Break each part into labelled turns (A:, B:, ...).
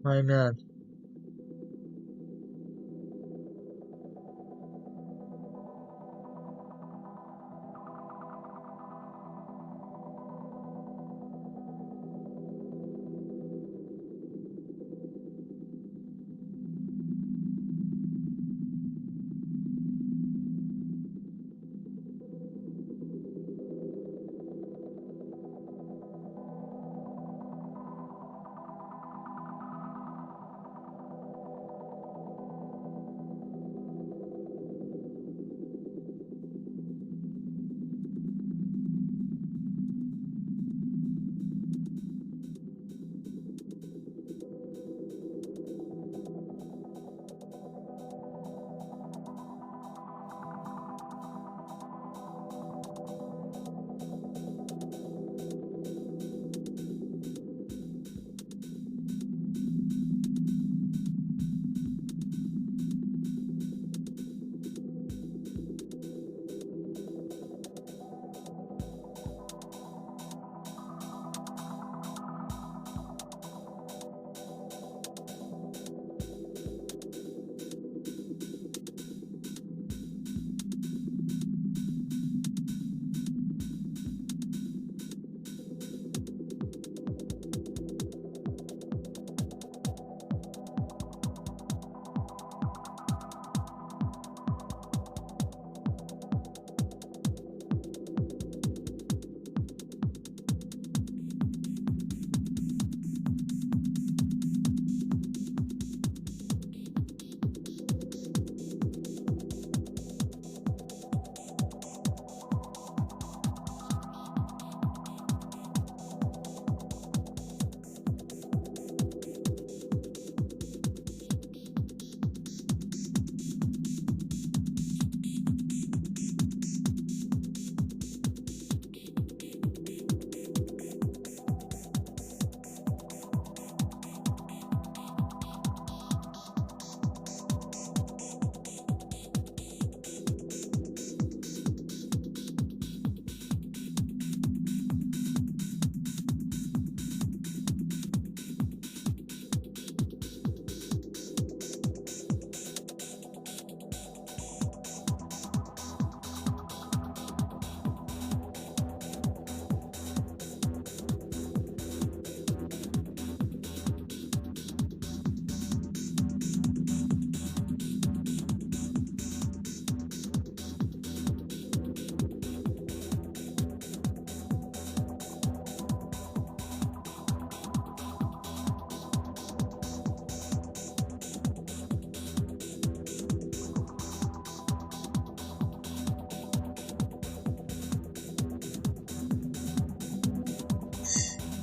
A: My man.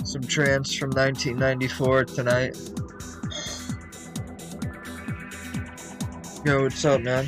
A: Some trance from 1994 tonight. Yo, what's up, man?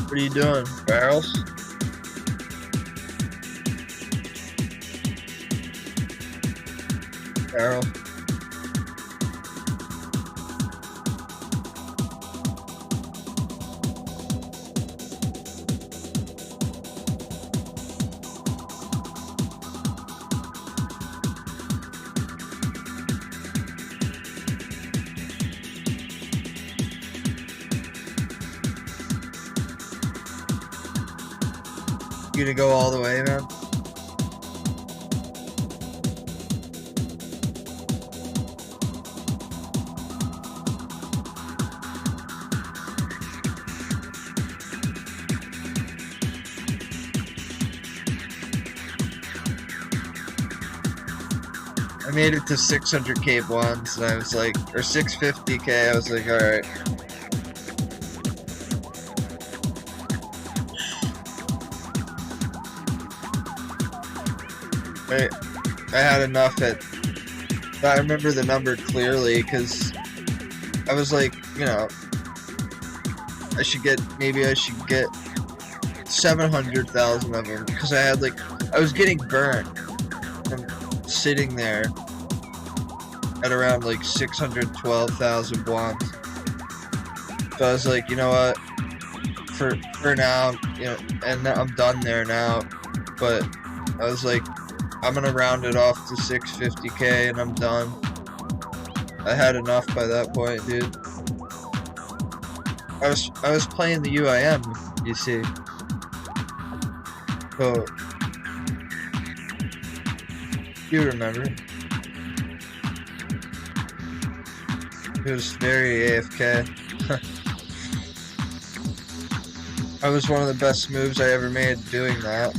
A: What are you doing? Barrels? Barrel. You gonna go all the way, man? I made it to 600k once, and I was like, or 650k, I was like, alright. I had enough at. I remember the number clearly because I was like, you know, I should get 700,000 of them because I had like I was getting burnt from sitting there at around like 612,000 won. So I was like, you know what, for now, you know, and I'm done there now. But I was like, I'm gonna round it off to 650k and I'm done. I had enough by that point, dude. I was playing the UIM, you see. So you remember. It was very AFK. I was one of the best moves I ever made doing that.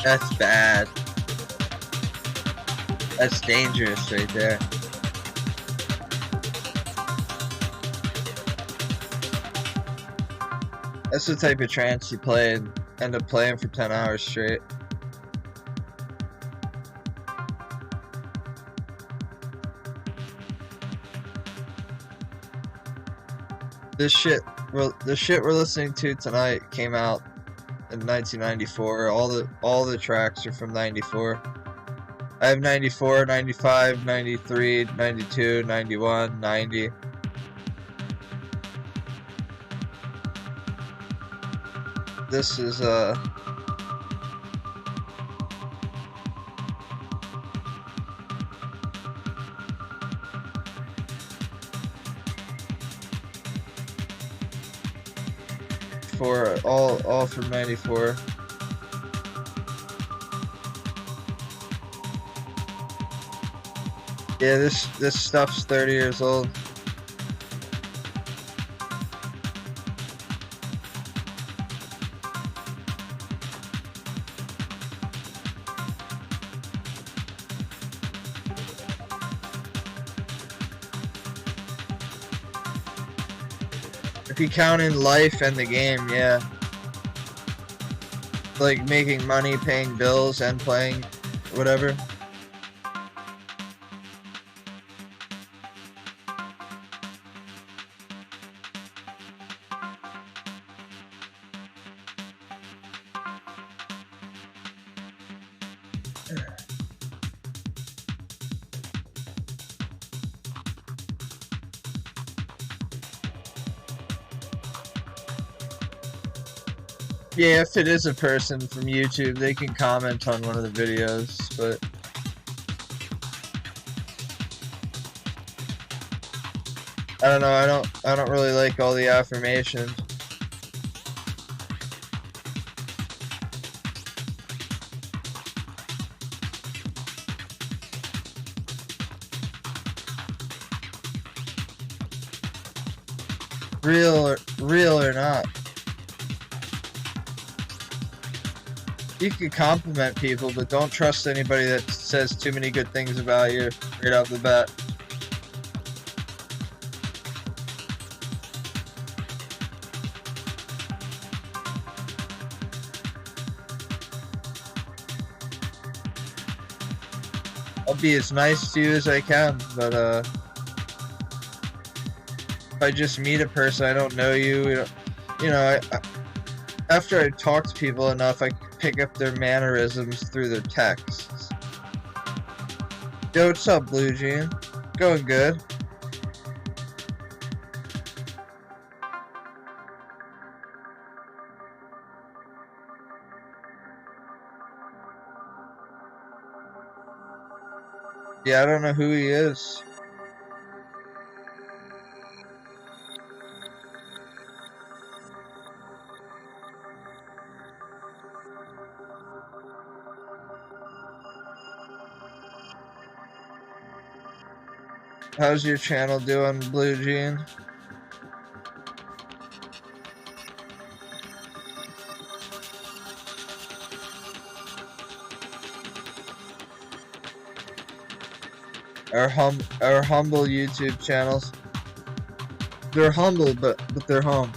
A: That's bad. That's dangerous right there. That's the type of trance you play and end up playing for 10 hours straight. This shit we're listening to tonight came out in 1994. All the tracks are from 94. I have 94, 95, 93, 92, 91, 90. This is for all from 94. Yeah, this stuff's 30 years old. If you count in life and the game, yeah. Like making money, paying bills, and playing whatever. Yeah, if it is a person from YouTube, they can comment on one of the videos, but I don't know, I don't really like all the affirmations. Real or not. You can compliment people, but don't trust anybody that says too many good things about you right off the bat. I'll be as nice to you as I can, but if I just meet a person, I don't know you, after I talk to people enough, I pick up their mannerisms through their texts. Yo, what's up, Blue Jean? Going good. Yeah, I don't know who he is. How's your channel doing, Blue Jean? Our humble YouTube channels. They're humble, but they're home.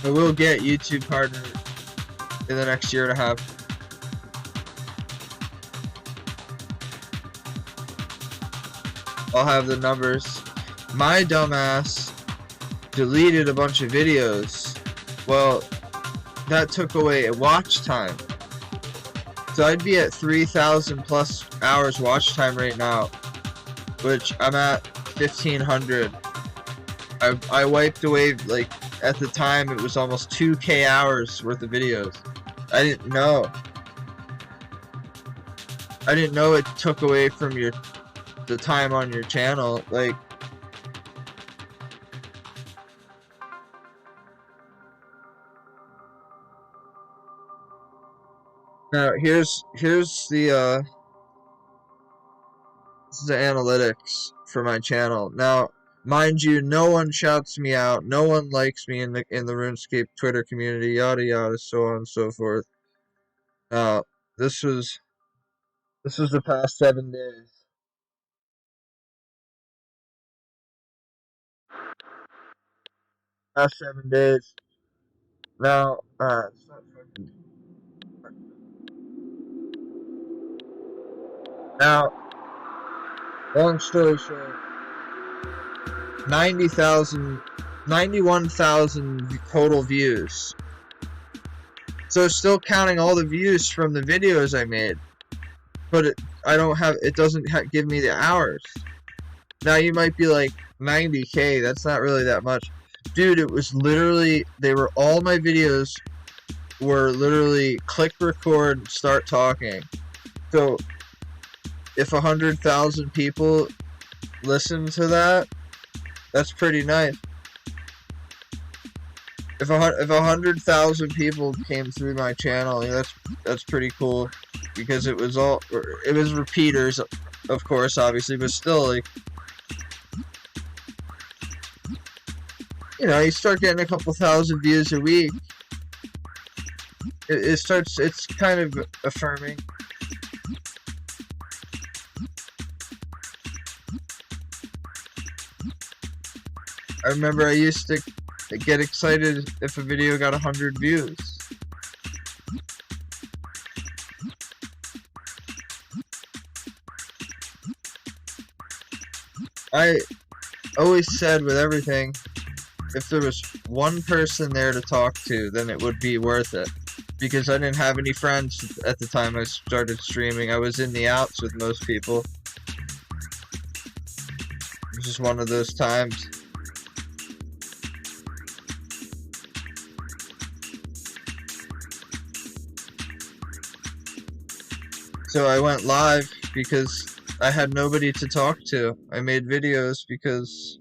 A: I will get YouTube partner in the next year and a half. I'll have the numbers. My dumbass deleted a bunch of videos. Well, that took away watch time. So I'd be at 3,000 plus hours watch time right now, which I'm at 1,500. I wiped away, like, at the time it was almost 2K hours worth of videos. I didn't know. I didn't know it took away from the time on your channel. Like, now here's the this is the analytics for my channel. Now, mind you, no one shouts me out, no one likes me in the RuneScape Twitter community, yada yada, so on and so forth. This was the past 7 days. Past 7 days. Now, now, long story short, 91,000 total views. So it's still counting all the views from the videos I made, but it doesn't give me the hours. Now you might be like, 90K, that's not really that much. Dude, it was literally, all my videos were literally click record, start talking. So if 100,000 people listen to that, that's pretty nice. If 100,000 people came through my channel, that's pretty cool, because it was repeaters, of course, obviously, but still, like, you start getting a couple thousand views a week. It's kind of affirming. I remember I used to get excited if a video got 100 views. I always said with everything, if there was one person there to talk to, then it would be worth it. because I didn't have any friends at the time I started streaming. I was in the outs with most people. It was just one of those times. So I went live because I had nobody to talk to. I made videos because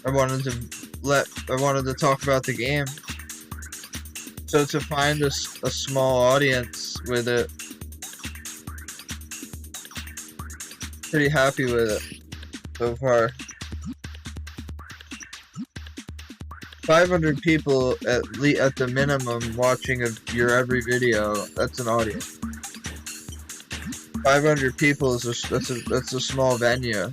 A: I wanted to talk about the game. So to find a small audience with it, pretty happy with it so far. 500 people at the minimum watching your every video. That's an audience. 500 people is that's a small venue,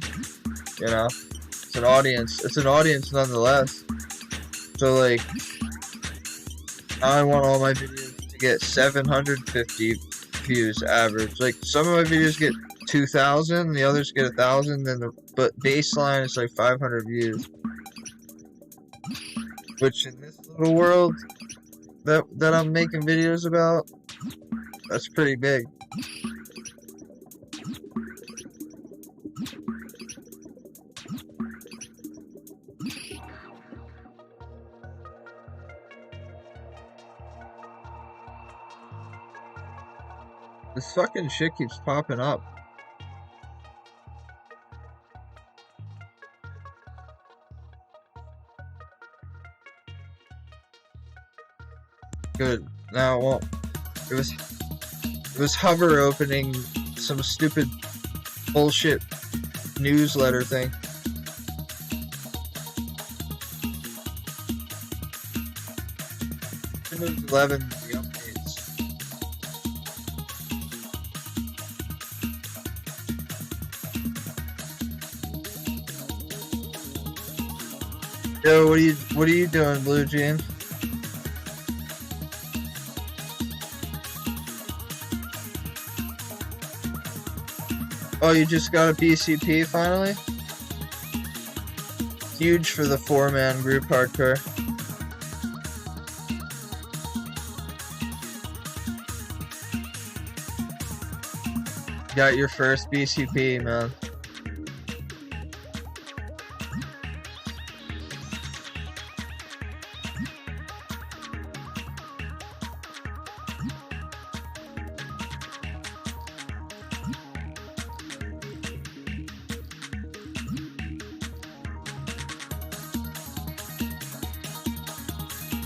A: you know. It's an audience. It's an audience nonetheless. So like, now I want all my videos to get 750 views average. Like some of my videos get 2,000, the others get 1,000. But baseline is like 500 views. Which in this little world that I'm making videos about, that's pretty big. This fucking shit keeps popping up. Good. Now it won't. It was hover opening some stupid bullshit newsletter thing. Windows 11, the updates. Yo, what are you doing, Blue Jean? Oh, you just got a BCP finally? Huge for the 4-man group hardcore. Got your first BCP, man.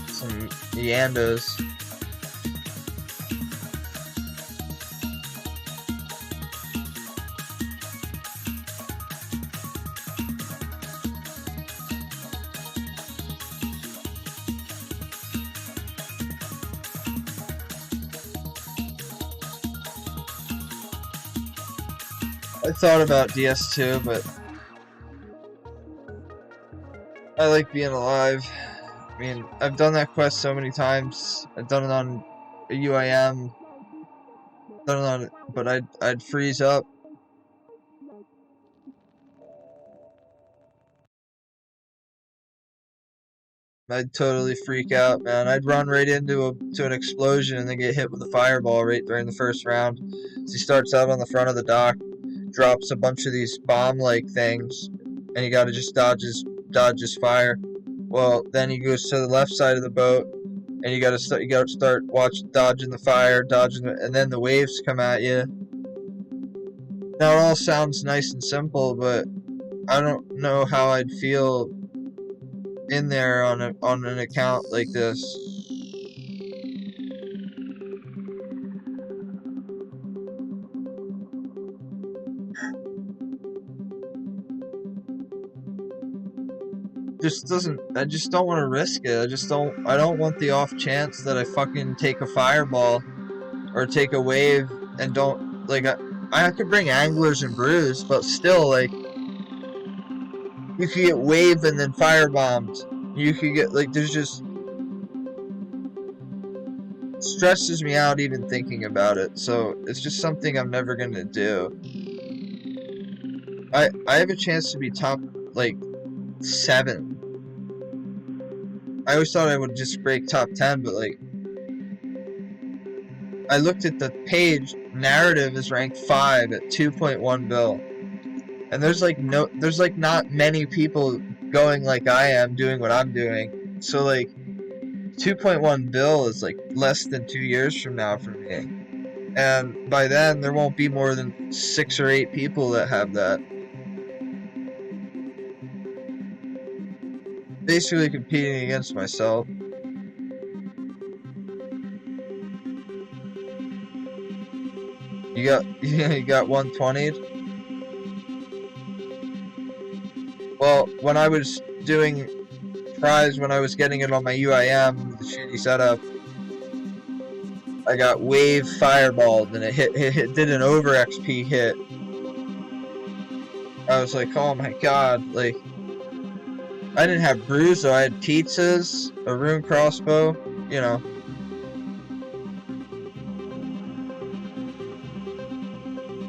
A: Some Yandos. I thought about DS2, but I like being alive. I mean, I've done that quest so many times. I've done it on a UIM. Done it on, but I'd freeze up. I'd totally freak out, man. I'd run right into an explosion and then get hit with a fireball right during the first round. So he starts out on the front of the dock, drops a bunch of these bomb-like things, and you gotta just dodge his fire. Well, then he goes to the left side of the boat, and you gotta start dodging the fire, and then the waves come at you. Now it all sounds nice and simple, but I don't know how I'd feel in there on an account like this. I just don't want to risk it. I don't want the off chance that I fucking take a fireball or take a wave and don't, like, I could bring anglers and brews, but still, like, you could get wave and then firebombed. You could get, like, there's just, stresses me out even thinking about it, so it's just something I'm never gonna do. I have a chance to be top, like, 7. I always thought I would just break top 10, but like, I looked at the page, narrative is ranked 5 at 2.1 bill. And there's like not many people going like I am, doing what I'm doing. So like 2.1 bill is like less than 2 years from now for me. And by then there won't be more than 6 or 8 people that have that. Basically competing against myself. You got 120'd? Well, when I was doing tries, when I was getting it on my UIM, the shitty setup, I got wave fireballed and it did an over XP hit. I was like, oh my god, like, I didn't have brews though, I had pizzas, a rune crossbow, you know.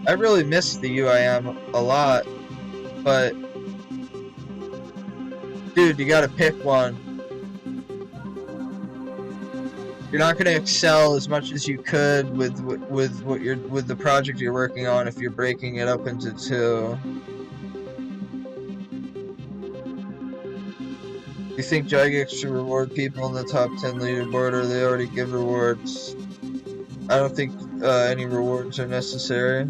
A: I really missed the UIM a lot, but dude, you gotta pick one. You're not gonna excel as much as you could with the project you're working on if you're breaking it up into 2. You think Gigex should reward people in the top 10 leaderboard, or they already give rewards? I don't think any rewards are necessary.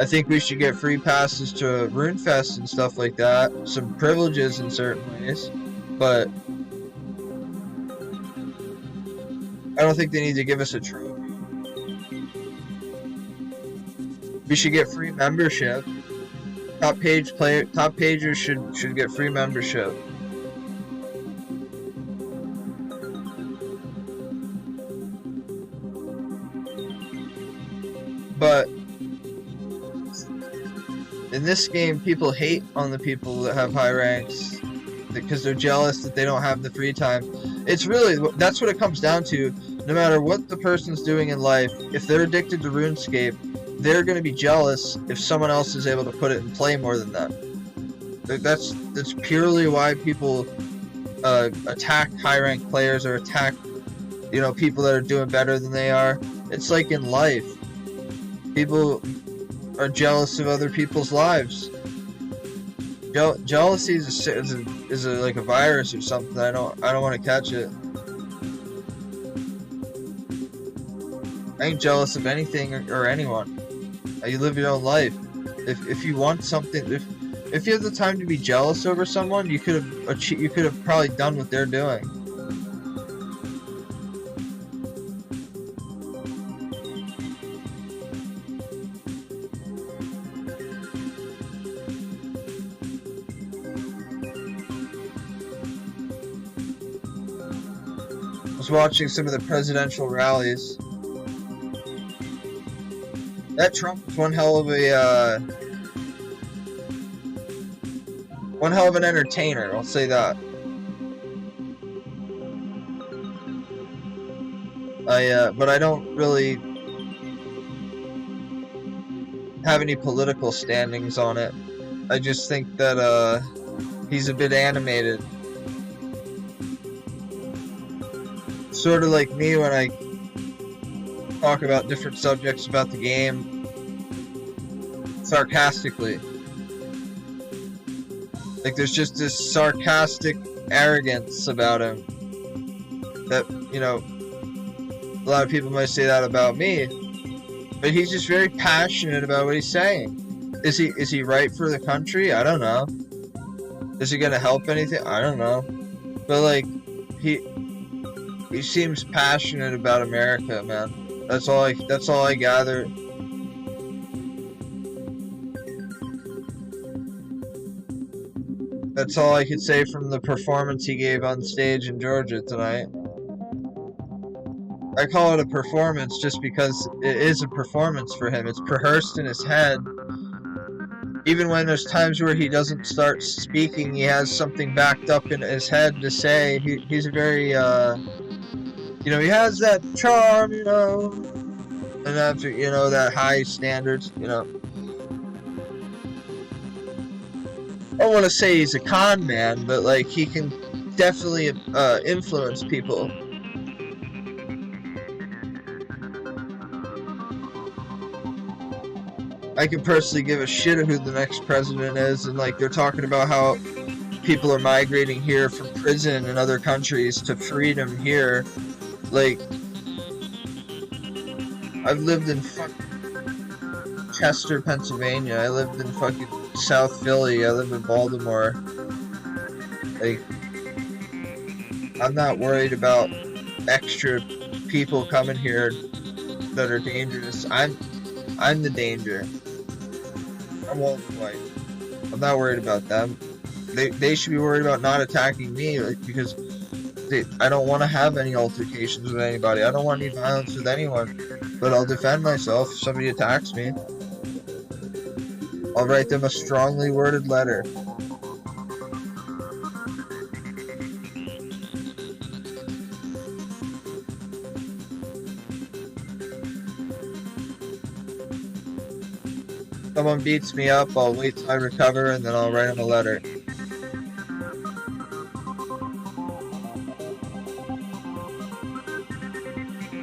A: I think we should get free passes to RuneFest and stuff like that. Some privileges in certain ways. But I don't think they need to give us a trophy. We should get free membership. Top pagers should get free membership. But in this game, people hate on the people that have high ranks because they're jealous that they don't have the free time. It's really, that's what it comes down to. No matter what the person's doing in life, if they're addicted to RuneScape, they're going to be jealous if someone else is able to put it and play more than them. That's purely why people attack high-ranked players or attack, you know, people that are doing better than they are. It's like in life. People are jealous of other people's lives. Jealousy is like a virus or something. I don't want to catch it. I ain't jealous of anything or anyone. You live your own life. If you want something, if you have the time to be jealous over someone, you could have probably done what they're doing. I was watching some of the presidential rallies. That Trump was one hell of an entertainer, I'll say that. But I don't really have any political standings on it. I just think that he's a bit animated. Sort of like me when I talk about different subjects about the game sarcastically. Like there's just this sarcastic arrogance about him that, you know, a lot of people might say that about me, but he's just very passionate about what he's saying. Is he right for the country? I don't know. Is he gonna help anything? I don't know. But like he seems passionate about America, man. That's all I gather. That's all I could say from the performance he gave on stage in Georgia tonight. I call it a performance just because it is a performance for him. It's rehearsed in his head. Even when there's times where he doesn't start speaking, he has something backed up in his head to say. He's a very, you know, he has that charm, you know, and after, you know, that high standards, you know. I don't want to say he's a con man, but like he can definitely influence people. I can personally give a shit who the next president is, and like they're talking about how people are migrating here from prison in other countries to freedom here. Like, I've lived in fucking Chester, Pennsylvania. I lived in fucking South Philly. I live in Baltimore. Like, I'm not worried about extra people coming here that are dangerous. I'm the danger. I'm old and white. I'm not worried about them. They should be worried about not attacking me, like, because I don't want to have any altercations with anybody. I don't want any violence with anyone. But I'll defend myself if somebody attacks me. I'll write them a strongly worded letter. Someone beats me up, I'll wait till I recover, and then I'll write them a letter.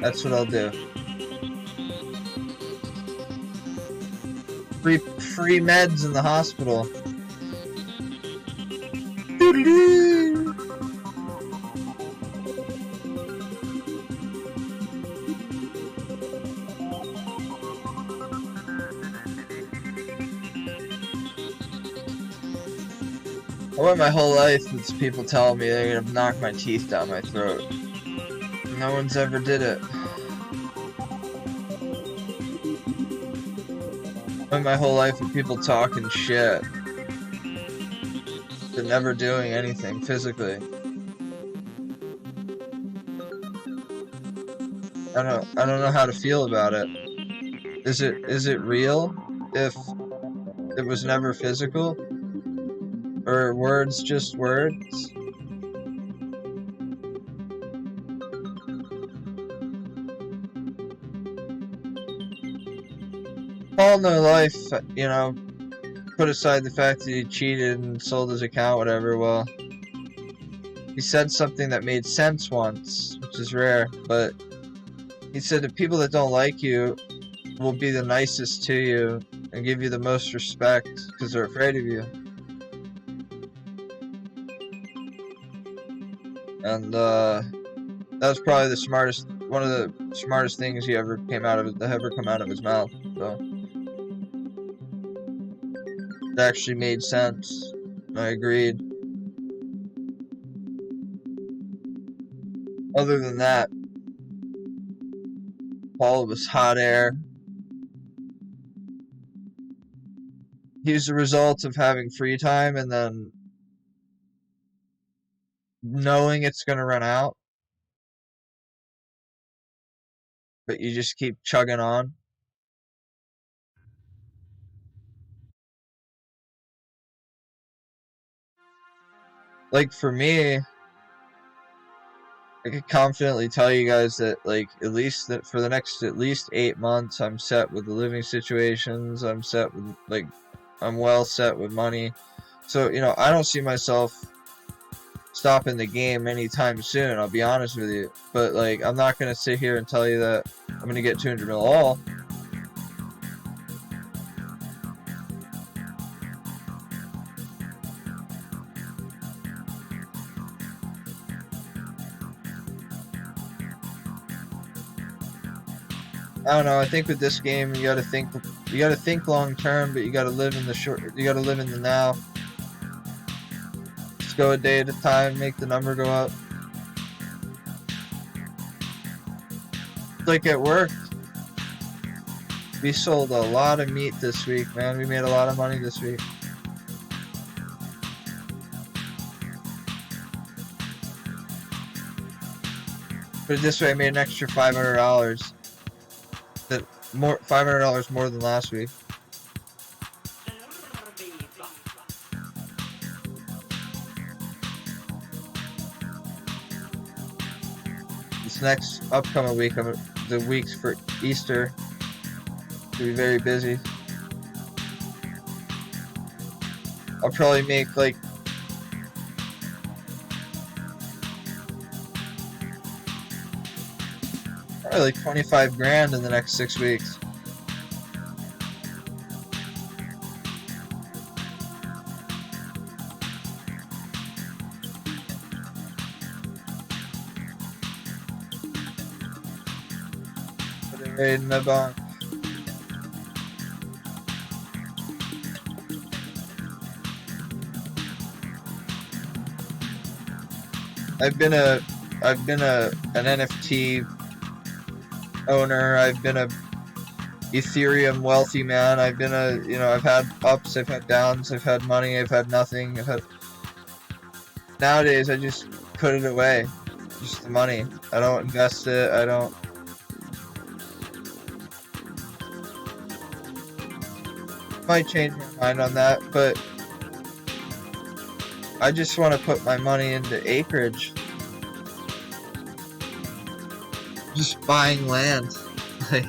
A: That's what I'll do. Free meds in the hospital. Doo-doo-doo. I went my whole life with people telling me they're gonna knock my teeth down my throat. No one's ever did it. I went my whole life with people talking shit, but never doing anything physically. I don't know how to feel about it. Is it real if it was never physical? Or words just words? All no life, you know, put aside the fact that he cheated and sold his account, whatever, well, he said something that made sense once, which is rare, but he said the people that don't like you will be the nicest to you and give you the most respect because they're afraid of you. And that was probably one of the smartest things that ever come out of his mouth. So it actually made sense. I agreed. Other than that, Paul was hot air. He was the result of having free time and then knowing it's going to run out, but you just keep chugging on. Like, for me, I could confidently tell you guys that, like, at least that for the next at least 8 months, I'm set with the living situations. I'm set with, like, I'm well set with money. So, you know, I don't see myself stopping the game anytime soon, I'll be honest with you. But, like, I'm not going to sit here and tell you that I'm going to get 200 mil all. I don't know. I think with this game, you gotta think long term, but you gotta live in the now. Just go a day at a time, make the number go up. Like at work, we sold a lot of meat this week, man. We made a lot of money this week. Put it this way, I made an extra $500. $500 more than last week. This next upcoming week, the weeks for Easter, will be very busy. I'll probably make like probably like 25 grand in the next 6 weeks. Put it right in my bank. I've been an NFT owner. I've been a Ethereum wealthy man. I've been I've had ups, I've had downs, I've had money, I've had nothing. Nowadays I just put it away. Just the money. I don't invest it. I don't. Might change my mind on that, but I just want to put my money into acreage. Just buying land. Like,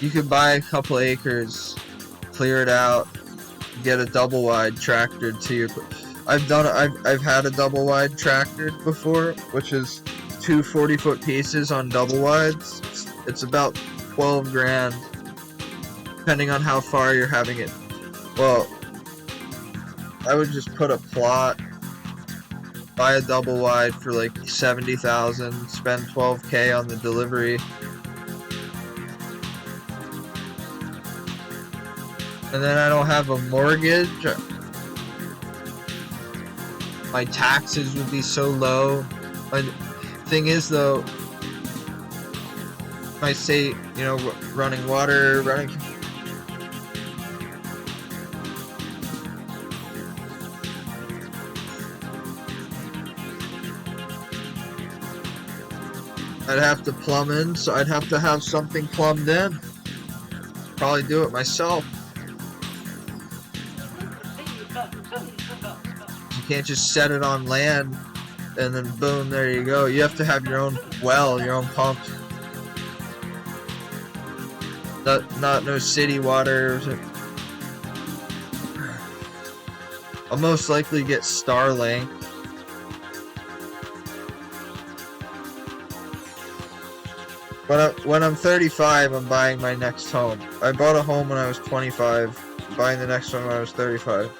A: you could buy a couple acres, clear it out, get a double wide tractor to your. I've had a double wide tractor before, which is two 40-foot pieces on double wides. It's about 12 grand, depending on how far you're having it. Well, I would just put a plot, buy a double wide for like 70,000, spend 12K on the delivery, and then I don't have a mortgage. My taxes would be so low. Thing is though, I say, running water, I'd have to plumb in, so I'd have to have something plumbed in. Probably do it myself. You can't just set it on land and then boom, there you go. You have to have your own well, your own pump. Not no city water. I'll most likely get Starlink. When I'm 35, I'm buying my next home. I bought a home when I was 25. I'm buying the next one when I was 35.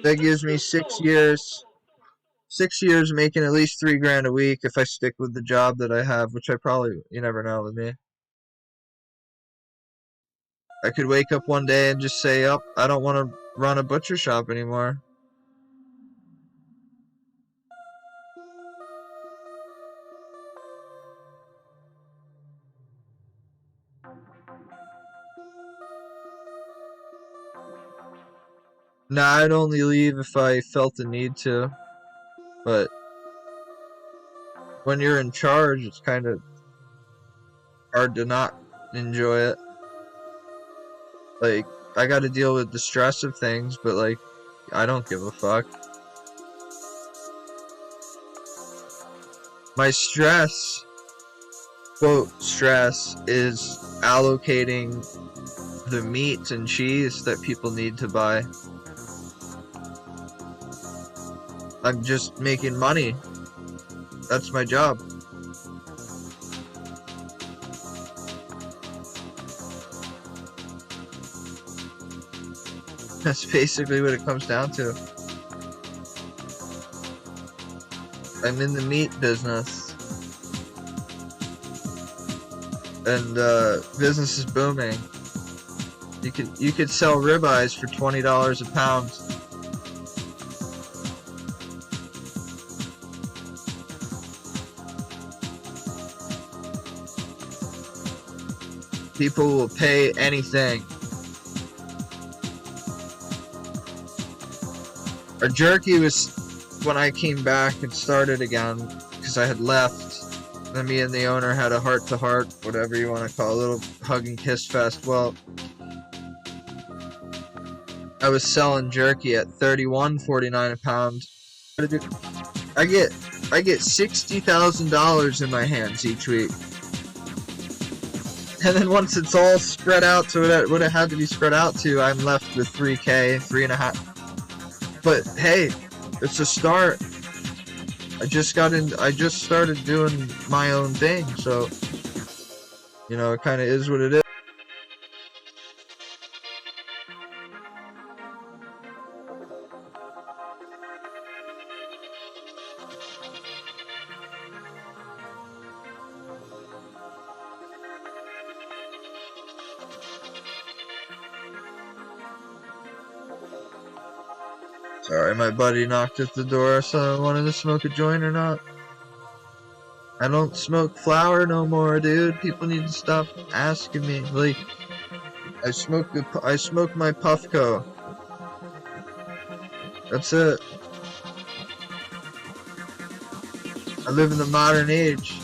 A: That gives me 6 years. 6 years making at least 3 grand a week if I stick with the job that I have, which you never know with me. I could wake up one day and just say, oh, I don't want to run a butcher shop anymore. Nah, I'd only leave if I felt the need to. But when you're in charge, it's kind of hard to not enjoy it. Like, I gotta deal with the stress of things, but like, I don't give a fuck. My stress, quote, stress, is allocating the meat and cheese that people need to buy. I'm just making money. That's my job. That's basically what it comes down to. I'm in the meat business. And business is booming. You could sell ribeyes for $20 a pound. People will pay anything. Our jerky was, when I came back and started again, because I had left, then me and the owner had a heart-to-heart, whatever you want to call it, a little hug and kiss fest. Well, I was selling jerky at $31.49 a pound. I get I get $60,000 in my hands each week. And then once it's all spread out to what it had to be spread out to, I'm left with 3K, 3.5. But hey, it's a start. I just started doing my own thing, so, you know, it kind of is what it is. Sorry, my buddy knocked at the door, so I wanted to smoke a joint or not. I don't smoke flower no more, dude. People need to stop asking me. Like, I smoke my Puffco. That's it. I live in the modern age.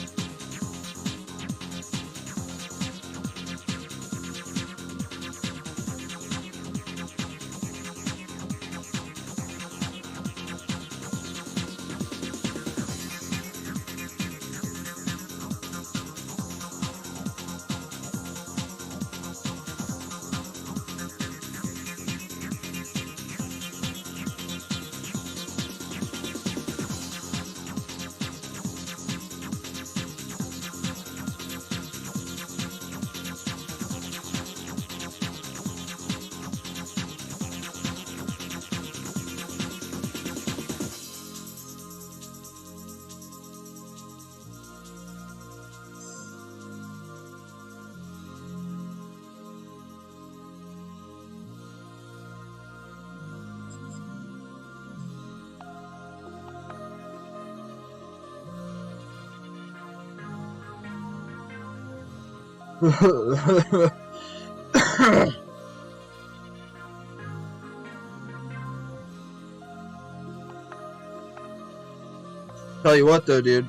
A: Tell you what though, dude.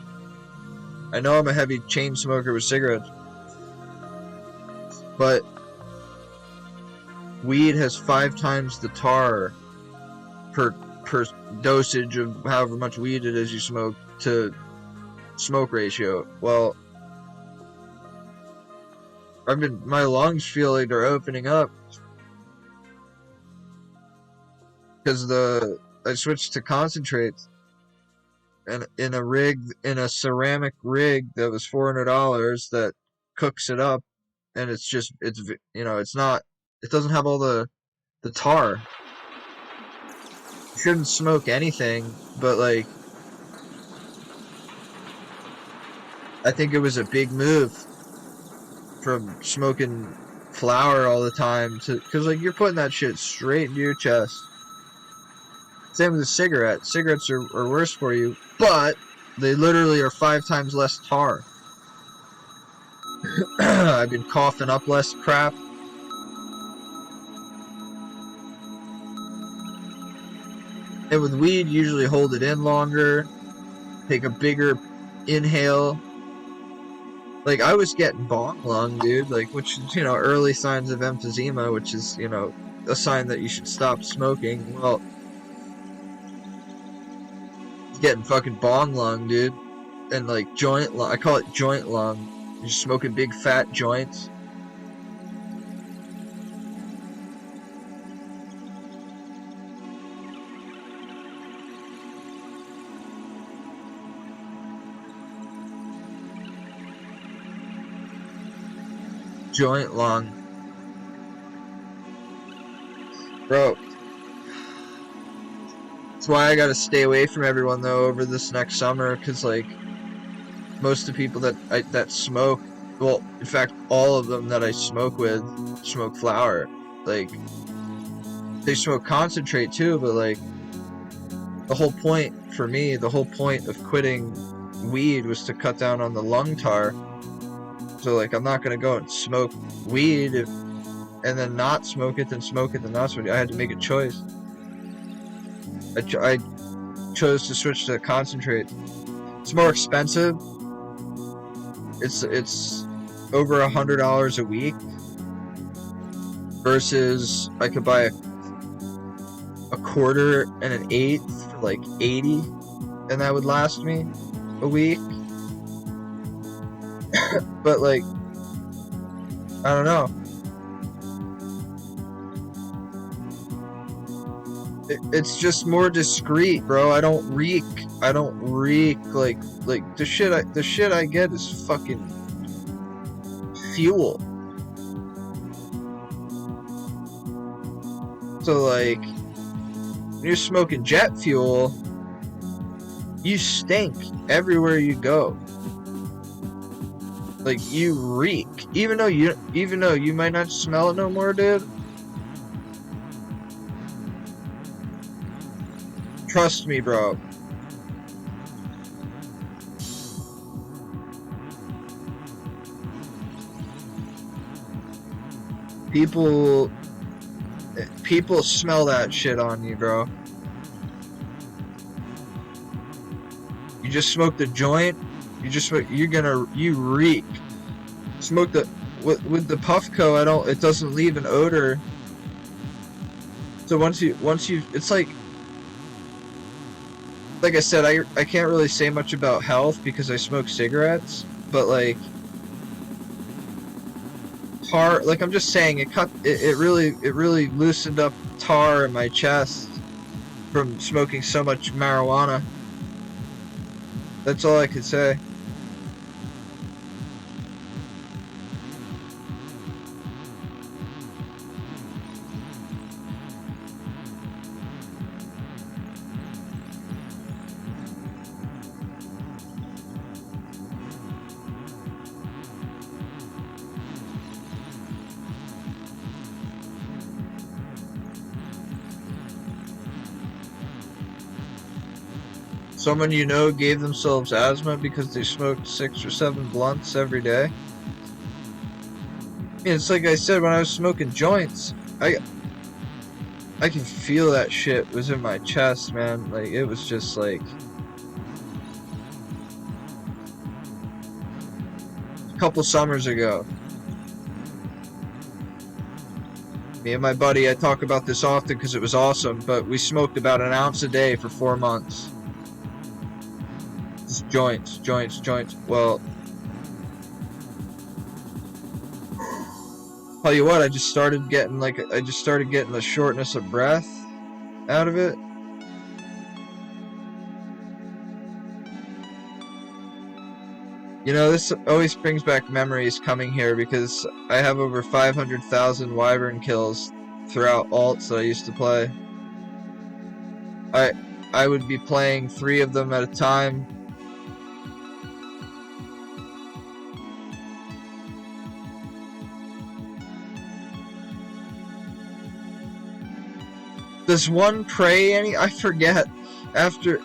A: I know I'm a heavy chain smoker with cigarettes, but weed has 5 times the tar per dosage of however much weed it is you smoke to smoke ratio. Well, my lungs feel like they're opening up because I switched to concentrates, and in a ceramic rig that was $400 that cooks it up, and it's you know, it doesn't have all the tar. You shouldn't smoke anything, but like, I think it was a big move from smoking flower all the time because like you're putting that shit straight into your chest. Same with the cigarettes. Cigarettes are worse for you, but they literally are 5 times less tar. I've been coughing up less crap. And with weed, usually hold it in longer, take a bigger inhale. Like, I was getting bong lung, dude, like, which is, you know, early signs of emphysema, which is, you know, a sign that you should stop smoking. Well, getting fucking bong lung, dude, and like joint lung. I call it joint lung. You're smoking big fat joints. Joint lung. Bro. That's why I gotta stay away from everyone though over this next summer, because like most of the people that smoke, well, in fact, all of them that I smoke with smoke flower. Like, they smoke concentrate too, but like, the whole point for me, the whole point of quitting weed was to cut down on the lung tar. So like, I'm not gonna go and smoke weed and then not smoke it, then smoke it, then not smoke it. I had to make a choice. I chose to switch to concentrate. It's more expensive. It's over $100 a week versus I could buy a quarter and an eighth for like 80. and that would last me a week. But like, I don't know. It's just more discreet, bro. I don't reek. Like the shit I get is fucking fuel. So like, when you're smoking jet fuel, you stink everywhere you go. Like, you reek. Even though you might not smell it no more, dude. Trust me, bro. People smell that shit on you, bro. You just smoked a joint, you reek. Smoke the with the Puffco, it doesn't leave an odor. So once you it's like I said, I can't really say much about health because I smoke cigarettes, but like tar, like I'm just saying, it really loosened up tar in my chest from smoking so much marijuana. That's all I could say. Someone you know gave themselves asthma because they smoked 6 or 7 blunts every day. It's like I said, when I was smoking joints, I can feel that shit was in my chest, man. Like, it was just like a couple summers ago. Me and my buddy, I talk about this often because it was awesome, but we smoked about an ounce a day for 4 months. Just joints. Well, tell you what, I just started getting the shortness of breath out of it. You know, this always brings back memories coming here because I have over 500,000 wyvern kills throughout alts that I used to play. I would be playing 3 of them at a time. Does one pray any? I forget. After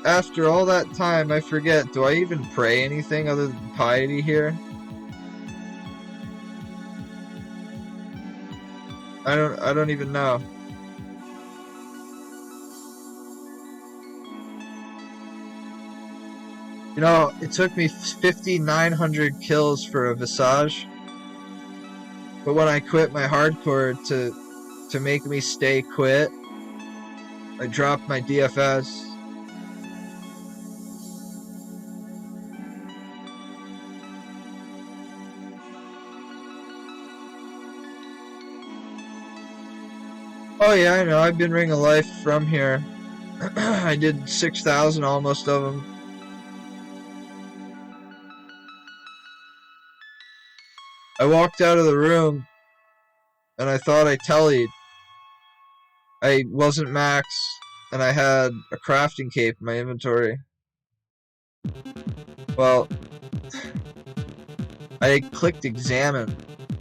A: all that time, I forget. Do I even pray anything other than piety here? I don't even know. You know, it took me 5,900 kills for a Visage. But when I quit my hardcore to make me stay quit, I dropped my DFS. Oh yeah, I know. I've been Ring of Life from here. I did 6,000 almost of them. I walked out of the room and I thought I tellied. I wasn't max, and I had a crafting cape in my inventory. Well, I clicked examine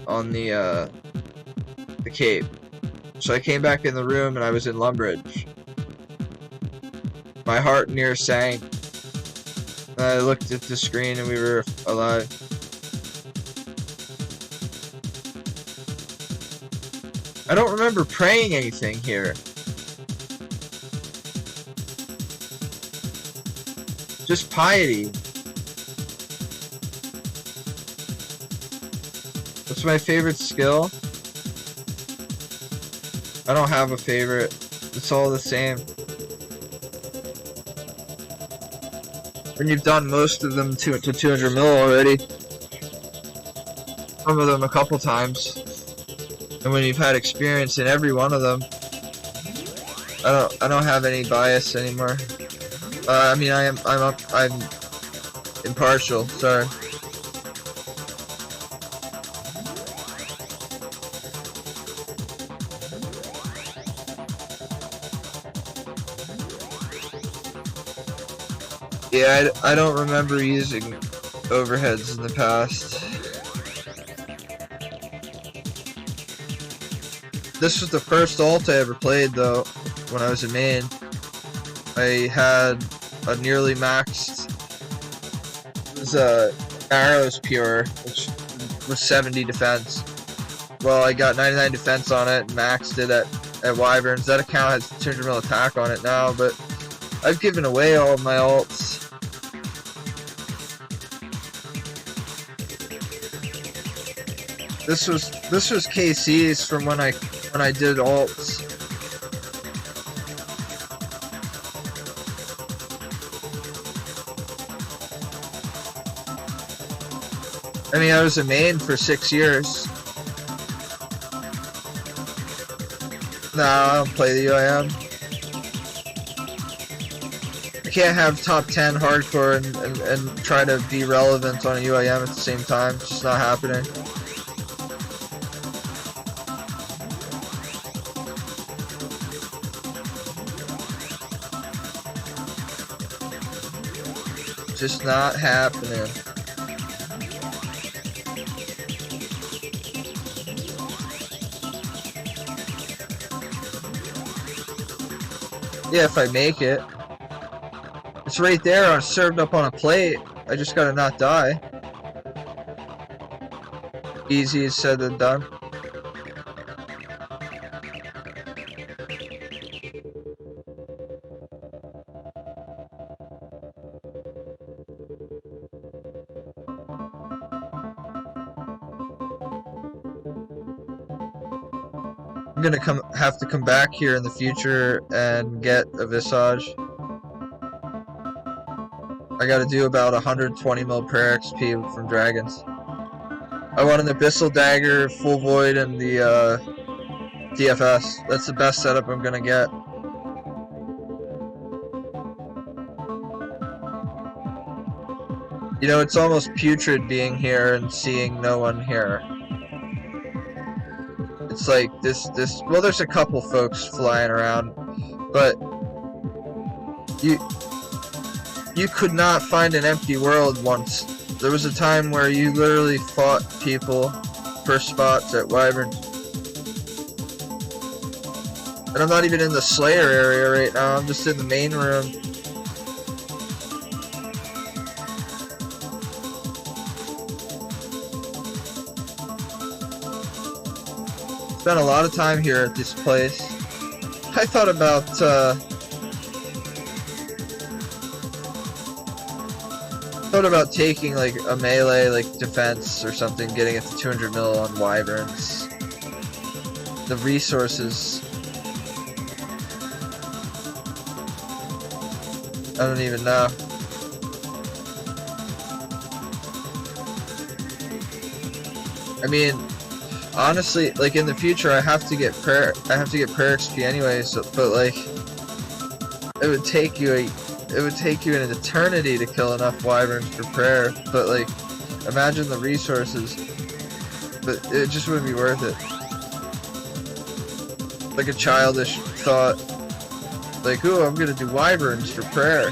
A: on the cape. So I came back in the room and I was in Lumbridge. My heart near sank. And I looked at the screen and we were alive. I don't remember praying anything here. Just piety. What's my favorite skill? I don't have a favorite. It's all the same. when you've done most of them to 200 mil already. Some of them a couple times. And when you've had experience in every one of them, I don't have any bias anymore. I mean, I'm impartial, sorry. Yeah, I don't remember using overheads in the past. This was the first ult I ever played, though, when I was a main. I had a nearly maxed... It was Arrows Pure, which was 70 defense. Well, I got 99 defense on it and maxed it at Wyverns. That account has 200 mil attack on it now, but I've given away all of my ults. This was KC's from when I did ults. I mean, I was a main for 6 years. No, I don't play the UIM. I can't have top 10 hardcore and try to be relevant on a UIM at the same time. It's just not happening. Just not happening. Yeah, if I make it. It's right there, served up on a plate. I just gotta not die. Easy is said than done. I'm gonna have to come back here in the future and get a Visage. I gotta do about 120 mil per XP from dragons. I want an Abyssal Dagger, Full Void, and the DFS. That's the best setup I'm gonna get. You know, it's almost putrid being here and seeing no one here. It's like this, well, there's a couple folks flying around, but you could not find an empty world once. There was a time where you literally fought people for spots at Wyvern. And I'm not even in the Slayer area right now, I'm just in the main room. Spent a lot of time here at this place. I thought about taking like a melee like defense or something, getting it to 200 mil on Wyverns. The resources, I don't even know. I mean, honestly, like in the future, I have to get prayer XP anyways. So, but like, it would take you an eternity to kill enough Wyverns for prayer. But like, imagine the resources. But it just wouldn't be worth it. Like a childish thought. Like, ooh, I'm gonna do Wyverns for prayer.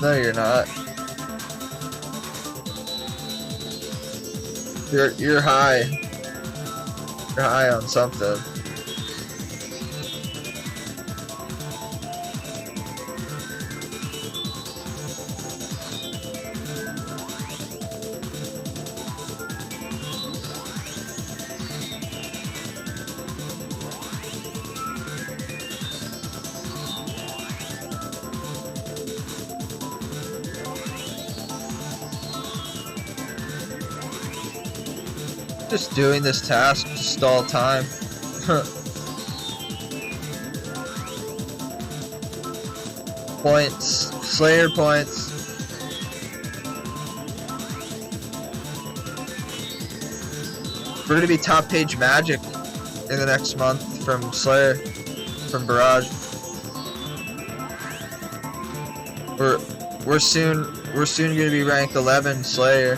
A: No, you're not. You're high. You're high on something. Just doing this task to stall time. Points. Slayer points. We're gonna be top page magic in the next month from Slayer, from Barrage. We're soon gonna be rank 11 Slayer.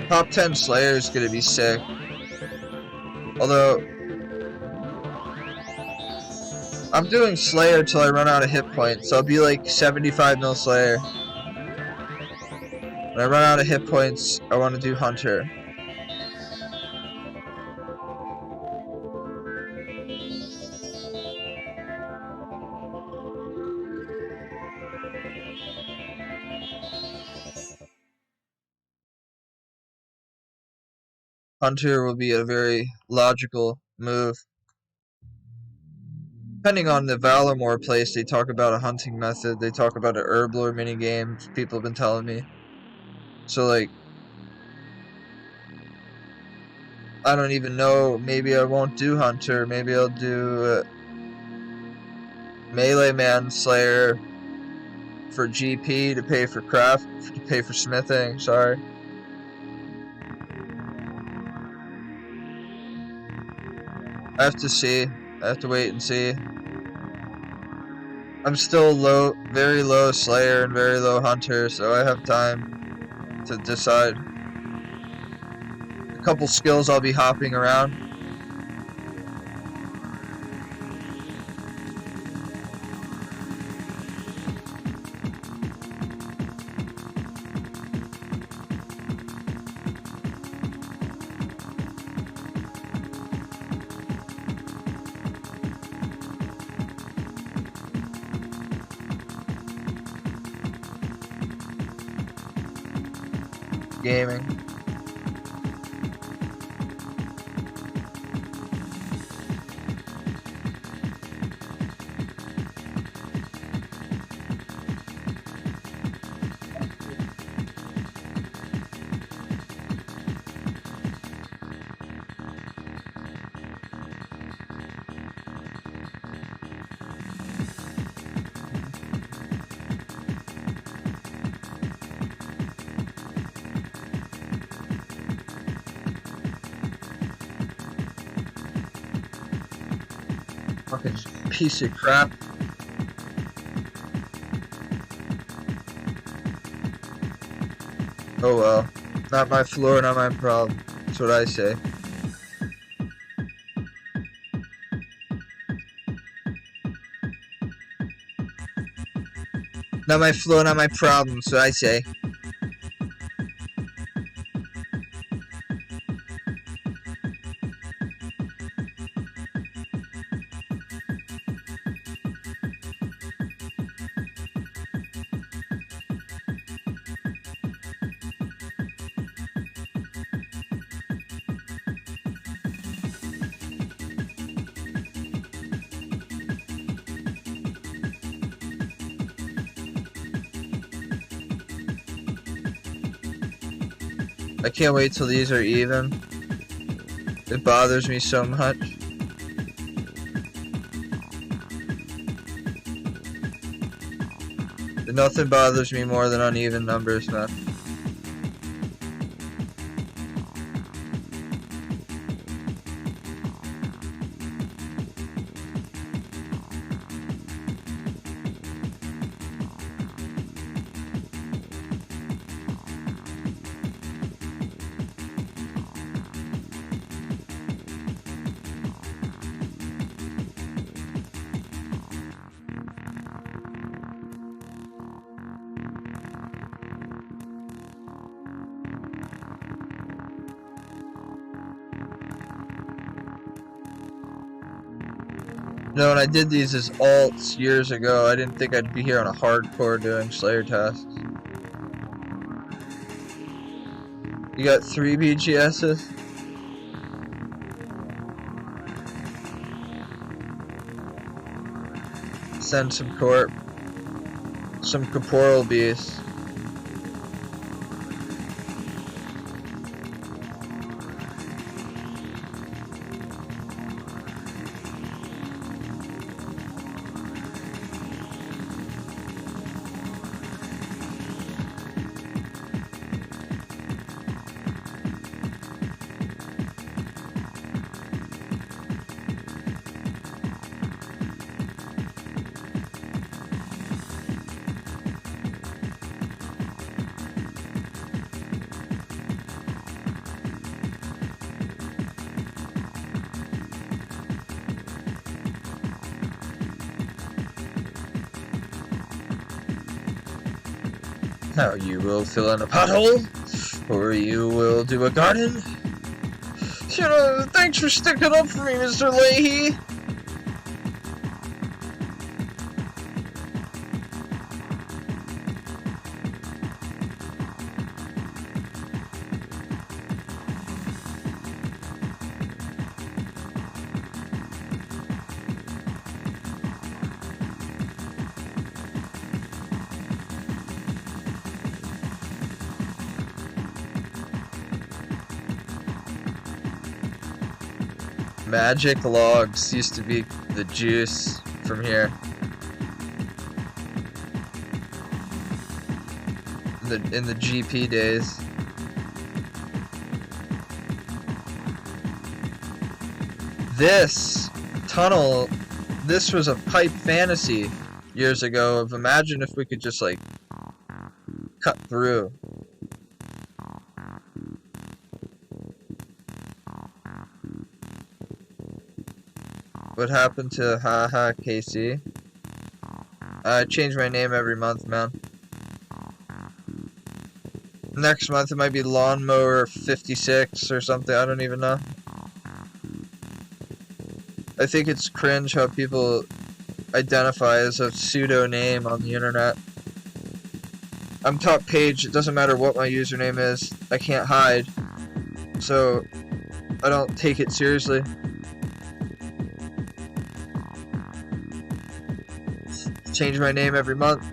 A: Top 10 Slayer is gonna be sick. Although I'm doing Slayer till I run out of hit points, so I'll be like 75 mil Slayer. When I run out of hit points, I want to do Hunter. Hunter will be a very logical move. Depending on the Valarmore place, they talk about a hunting method, they talk about an Herblore minigame, people have been telling me. So like, I don't even know, maybe I won't do Hunter, maybe I'll do Melee Man Slayer for GP to pay for craft, to pay for smithing, sorry. I have to see, I have to wait and see. I'm still low, very low Slayer and very low Hunter, so I have time to decide. A couple skills I'll be hopping around. Gaming. Fucking piece of crap. Oh well. Not my floor, not my problem. That's what I say. Not my floor, not my problem. That's what I say. I can't wait till these are even. It bothers me so much. Nothing bothers me more than uneven numbers, man. No, when I did these as alts years ago, I didn't think I'd be here on a hardcore doing Slayer tasks. You got 3 BGSs? Send some corp. Some corporal beasts. Now you will fill in a pothole, or you will do a garden. You know, thanks for sticking up for me, Mr. Leahy. Magic logs used to be the juice from here. In the GP days. This tunnel, this was a pipe fantasy years ago of imagine if we could just like cut through. What happened to haha KC? I change my name every month, man. Next month it might be Lawnmower 56 or something, I don't even know. I think it's cringe how people identify as a pseudo name on the internet. I'm top page, it doesn't matter what my username is, I can't hide. So I don't take it seriously. Change my name every month.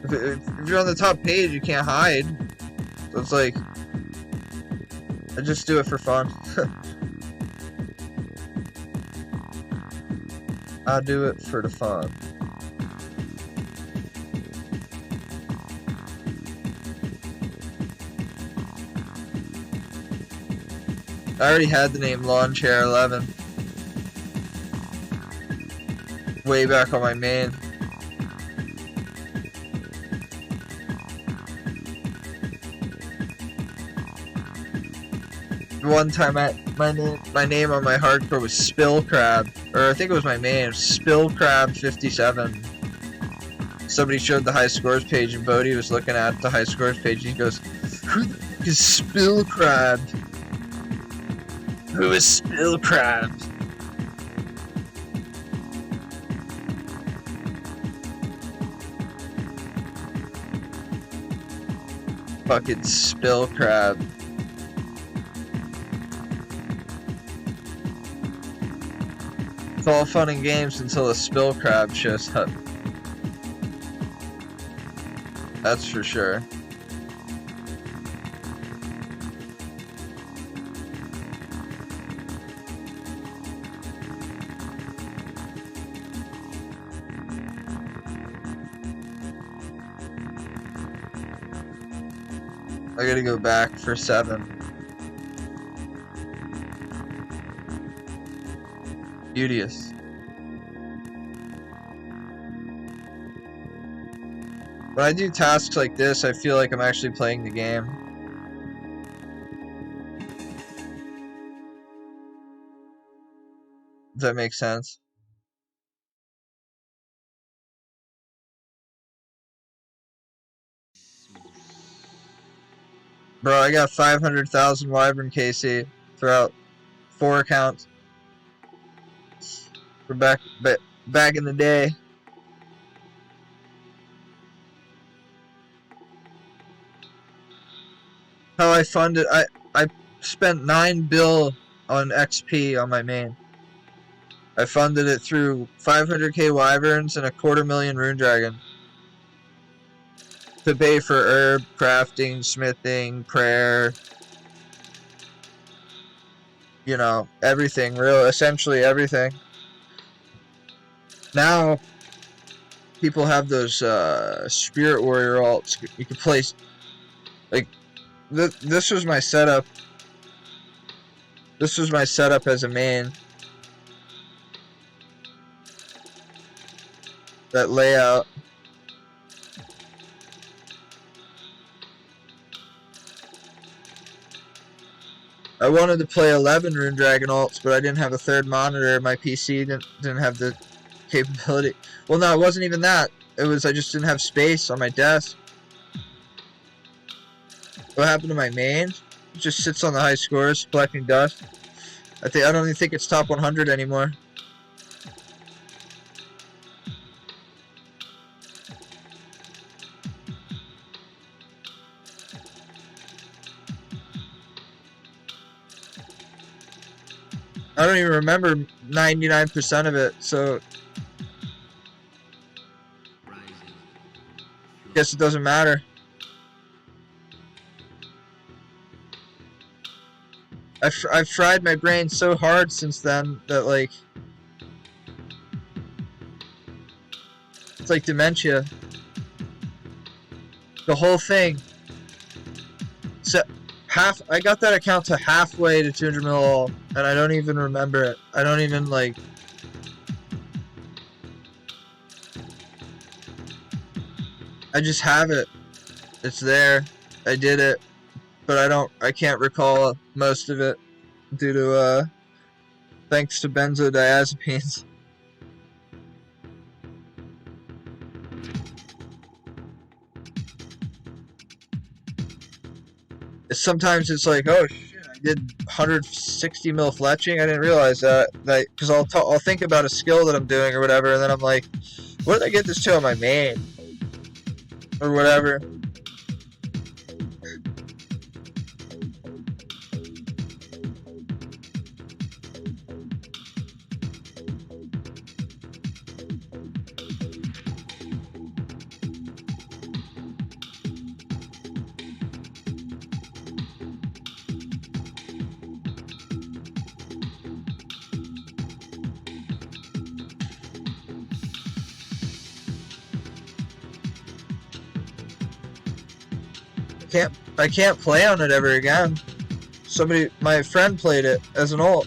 A: If you're on the top page, you can't hide. So it's like, I just do it for fun. I do it for the fun. I already had the name Lawn Chair 11. Way back on my main. One time my name on my hardcore was Spill Crab, or I think it was my main, Spill Crab 57. Somebody showed the high scores page and Bodie was looking at the high scores page. He goes, "Who is Spill Crab? Who is Spill Crab?" Fucking Spill Crab. It's all fun and games until a Spill Crab shows up. That's for sure. I gotta go back for 7. Beauteous. When I do tasks like this, I feel like I'm actually playing the game. Does that make sense? Bro, I got 500,000 Wyvern KC throughout 4 accounts. We're back in the day. How I funded, I spent 9 bill on XP on my main. I funded it through 500k wyverns and a 250,000 rune dragon to pay for herb, crafting, smithing, prayer, you know, everything, essentially everything. Now, people have those spirit warrior alts. You can place, like, this was my setup. This was my setup as a main. That layout. I wanted to play 11 Rune Dragon alts, but I didn't have a third monitor. My PC didn't have the capability. Well, no, it wasn't even that. It was I just didn't have space on my desk. What happened to my main? It just sits on the high scores, collecting dust. I don't even think it's top 100 anymore. I don't even remember 99% of it, so guess it doesn't matter. I've fried my brain so hard since then that, like, it's like dementia. The whole thing. So I got that account to halfway to 200 mil, and I don't even remember it. I don't even, like, I just have it. It's there. I did it, but I can't recall most of it due to thanks to benzodiazepines. Sometimes it's like, oh shit, I did 160 mil fletching. I didn't realize that. Because I'll think about a skill that I'm doing or whatever, and then I'm like, what did I get this to on my main? Or whatever. I can't play on it ever again. My friend played it as an ult.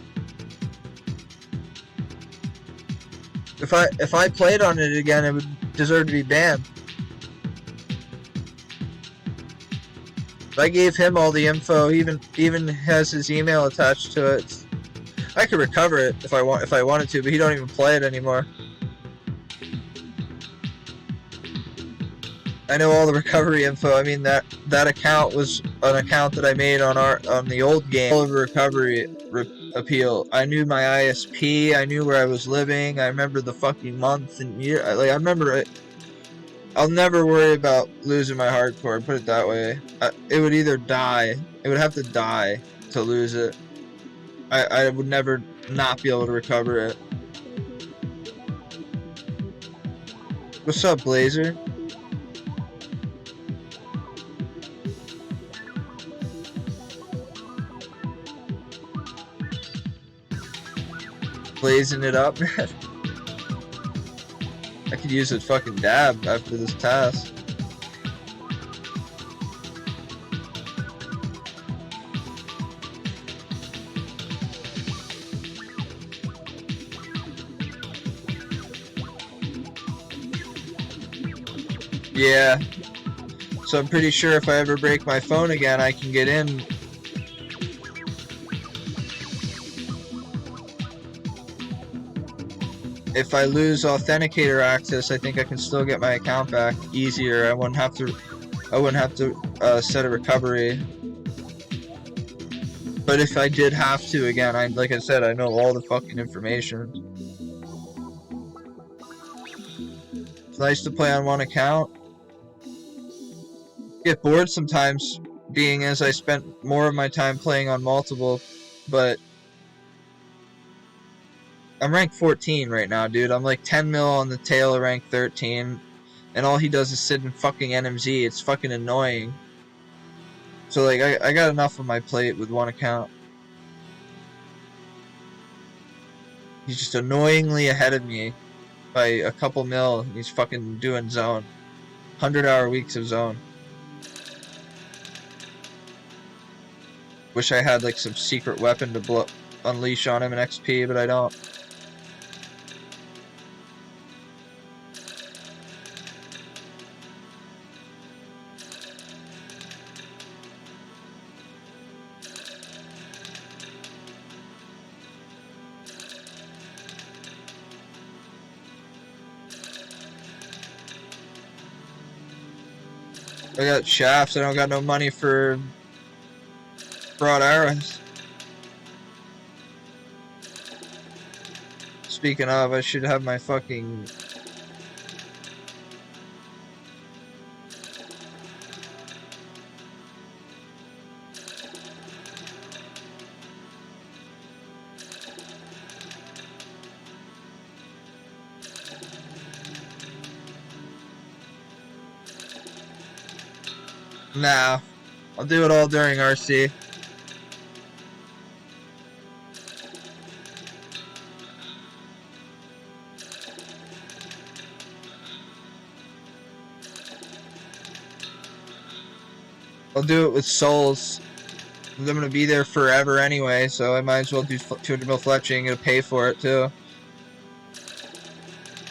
A: If I played on it again, it would deserve to be banned. I gave him all the info, even has his email attached to it. I could recover it if I wanted to, but he don't even play it anymore. I know all the recovery info. I mean, that account was an account that I made on the old game. All of the recovery appeal. I knew my ISP. I knew where I was living. I remember the fucking month and year. I remember it. I'll never worry about losing my hardcore. Put it that way. It would either die. It would have to die to lose it. I would never not be able to recover it. What's up, Blazer? Blazing it up, man. I could use a fucking dab after this task. Yeah. So I'm pretty sure if I ever break my phone again, I can get in. If I lose authenticator access, I think I can still get my account back easier. I wouldn't have to set a recovery. But if I did have to again, like I said, I know all the fucking information. It's nice to play on one account. Get bored sometimes, being as I spent more of my time playing on multiple, but I'm rank 14 right now, dude. I'm like 10 mil on the tail of rank 13. And all he does is sit in fucking NMZ. It's fucking annoying. So, like, I got enough on my plate with one account. He's just annoyingly ahead of me by a couple mil. He's fucking doing zone. 100-hour weeks of zone. Wish I had, like, some secret weapon to unleash on him in XP, but I don't. I got shafts. I don't got no money for broad arrows. Speaking of, I should have my fucking... Nah. I'll do it all during RC. I'll do it with souls. I'm gonna be there forever anyway, so I might as well do 200 mil fletching. It'll pay for it too.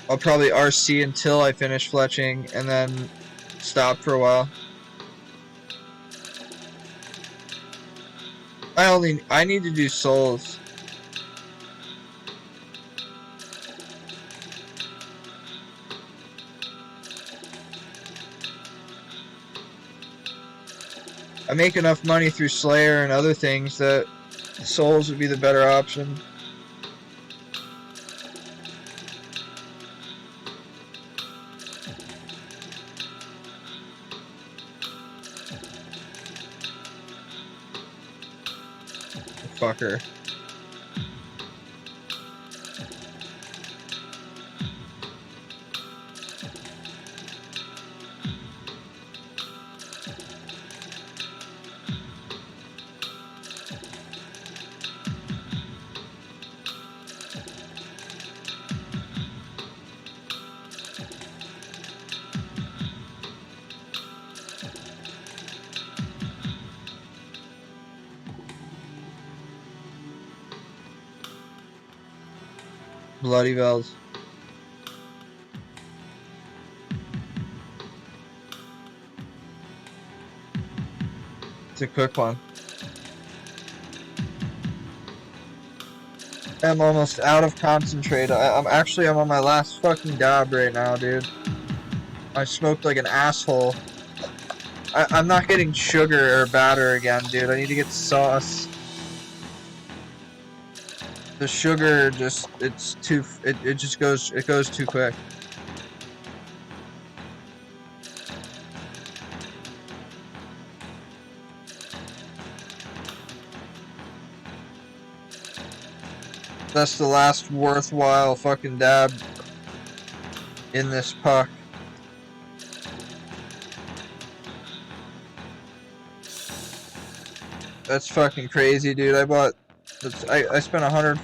A: I'll probably RC until I finish fletching and then stop for a while. I need to do souls. I make enough money through Slayer and other things that souls would be the better option. Fucker. Bloody bells. It's a quick one. I'm almost out of concentrate. I'm on my last fucking dab right now, dude. I smoked like an asshole. I'm not getting sugar or batter again, dude. I need to get sauce. The sugar just, it goes too quick. That's the last worthwhile fucking dab in this puck. That's fucking crazy, dude. I spent 100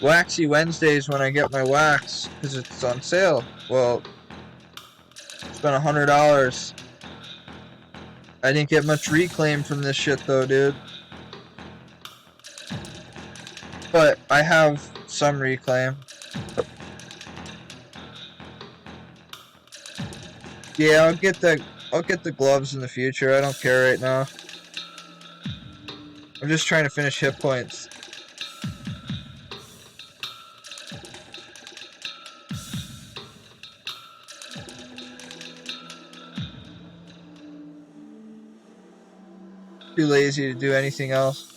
A: waxy Wednesdays when I get my wax because it's on sale. Well, spent $100. I didn't get much reclaim from this shit though, dude. But I have some reclaim. Yeah, I'll get the gloves in the future. I don't care right now. I'm just trying to finish hit points. Too lazy to do anything else.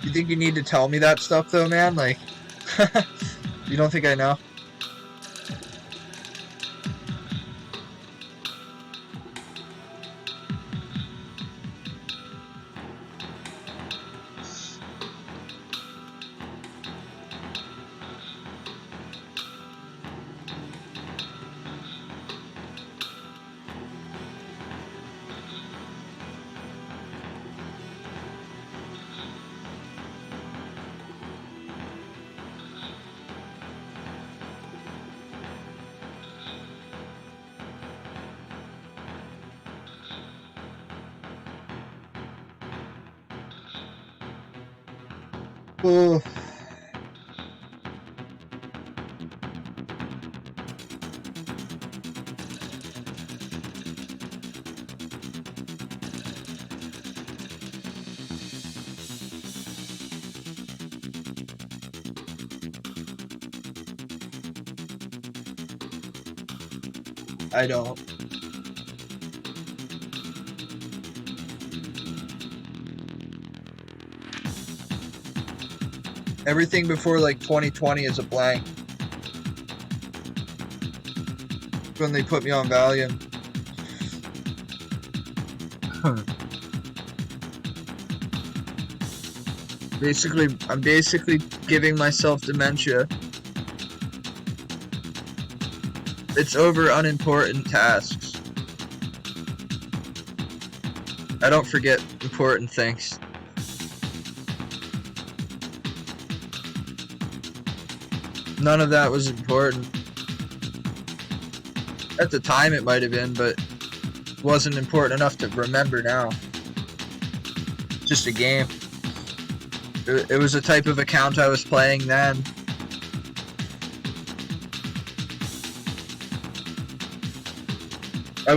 A: You think you need to tell me that stuff though, man? Like, You don't think I know? Ooh. I don't. Everything before like 2020 is a blank. When they put me on Valiant. I'm basically giving myself dementia. It's over unimportant tasks. I don't forget important things. None of that was important. At the time it might have been, but it wasn't important enough to remember now. Just a game. It was a type of account I was playing then. I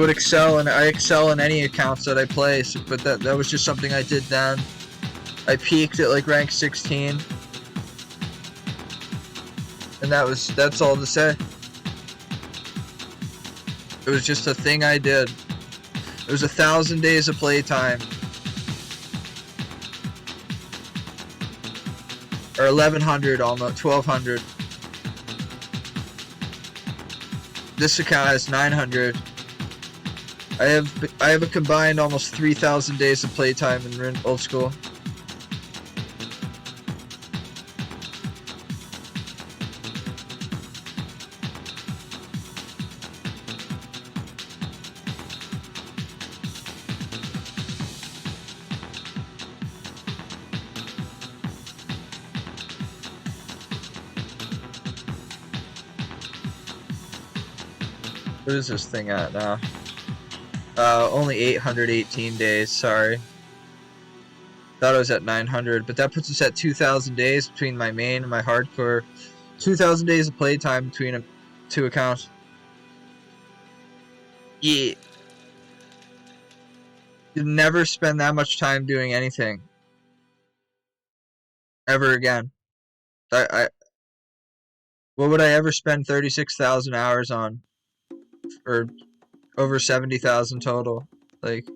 A: excel in any accounts that I play, but that was just something I did then. I peaked at like rank 16. And that's all to say. It was just a thing I did. It was 1,000 days of playtime. Or 1,100 almost, 1,200. This account has 900. I have a combined almost 3,000 days of playtime in Old School. What is this thing at now? Only 818 days, sorry. Thought I was at 900, but that puts us at 2,000 days between my main and my hardcore. 2,000 days of playtime between two accounts. Yeah. You never spend that much time doing anything. Ever again. What would I ever spend 36,000 hours on? Or over 70,000 total. Like,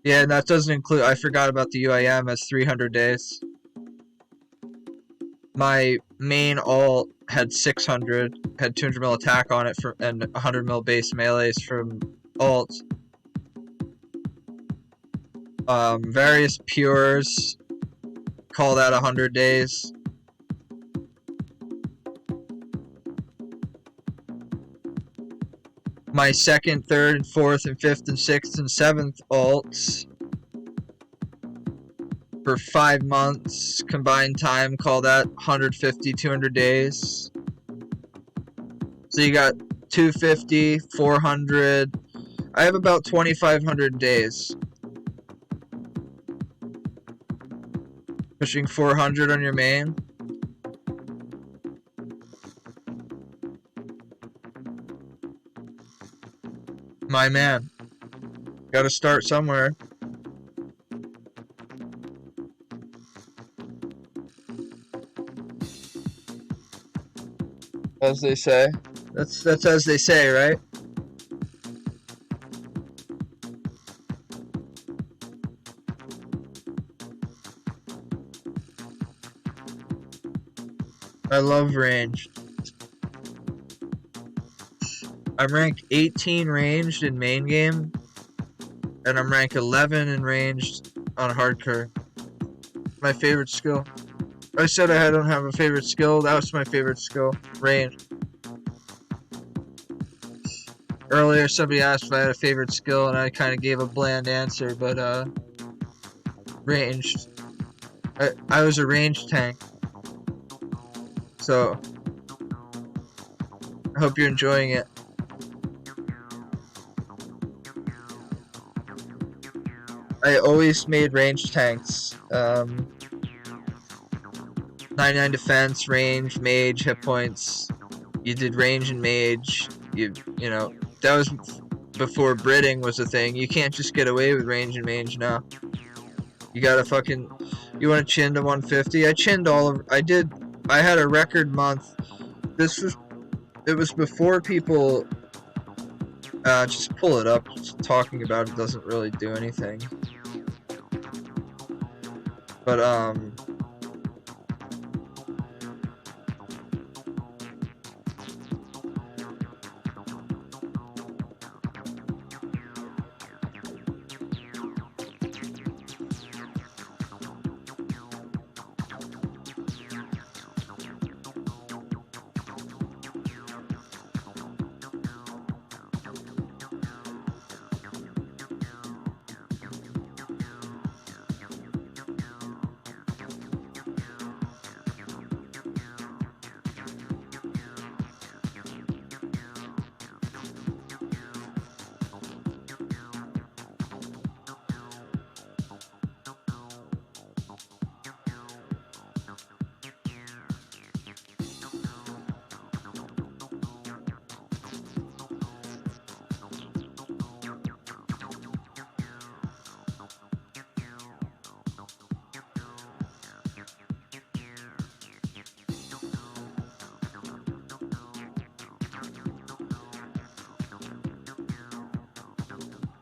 A: yeah, and that doesn't include, I forgot about the UIM as 300 days. My main ult had 600, had 200 mil attack on it and 100 mil base melees from ult. Various pures, call that 100 days. My second, third, fourth, and fifth, and sixth, and seventh ults for 5 months combined time, call that 150, 200 days. So you got 250, 400. I have about 2,500 days. Pushing 400 on your main. My man. Gotta start somewhere. As they say. That's as they say, right? I love ranged. I'm rank 18 ranged in main game, and I'm rank 11 in ranged on hardcore. My favorite skill. I said I don't have a favorite skill. That was my favorite skill. Ranged. Earlier, somebody asked if I had a favorite skill, and I kind of gave a bland answer, but ranged. I was a ranged tank. So, I hope you're enjoying it. I always made ranged tanks. 99 defense, range, mage, hit points. You did range and mage. You know, that was before Bridding was a thing. You can't just get away with range and mage now. You gotta fucking... You wanna chin to 150? I chinned all of... I had a record month. It was before people... just pull it up. Just talking about it doesn't really do anything. But,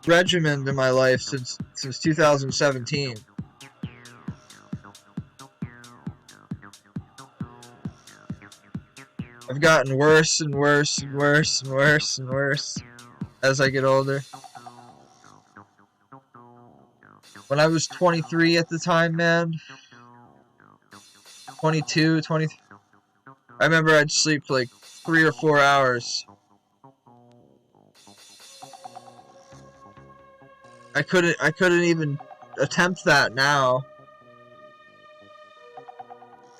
A: regimen in my life since 2017. I've gotten worse and worse and worse and worse and worse as I get older. When I was 23 at the time, man, 22, 23, I remember I'd sleep like 3 or 4 hours. I couldn't even attempt that now.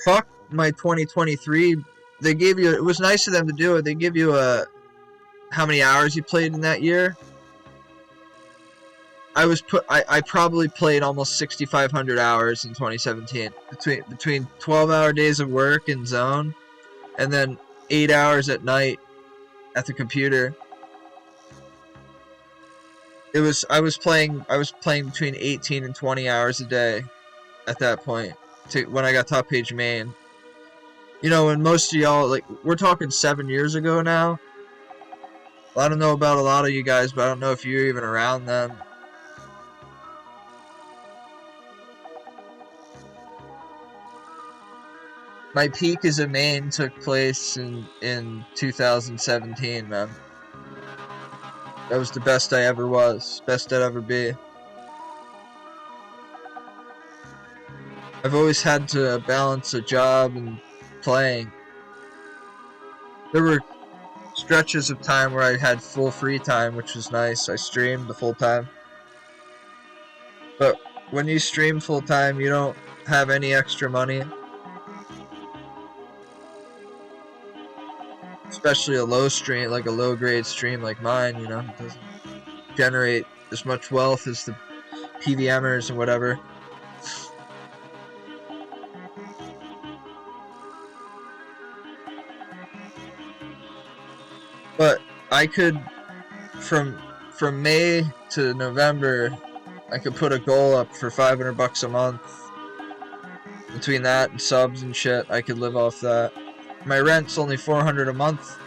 A: Fuck my 2023. They gave you, it was nice of them to do it. They give you how many hours you played in that year. I probably played almost 6,500 hours in 2017 between 12-hour days of work in zone and then 8 hours at night at the computer. I was playing between 18 and 20 hours a day at that point when I got top page main. You know, when most of y'all, like, we're talking 7 years ago now. Well, I don't know about a lot of you guys, but I don't know if you're even around then. My peak as a main took place in 2017, man. That was the best I ever was. Best I'd ever be. I've always had to balance a job and playing. There were stretches of time where I had full free time, which was nice. I streamed the full time. But when you stream full time, you don't have any extra money. Especially a low stream, like a low grade stream like mine, you know, it doesn't generate as much wealth as the PVMers and whatever. But I could, from May to November, I could put a goal up for $500 a month. Between that and subs and shit, I could live off that. My rent's only $400 a month.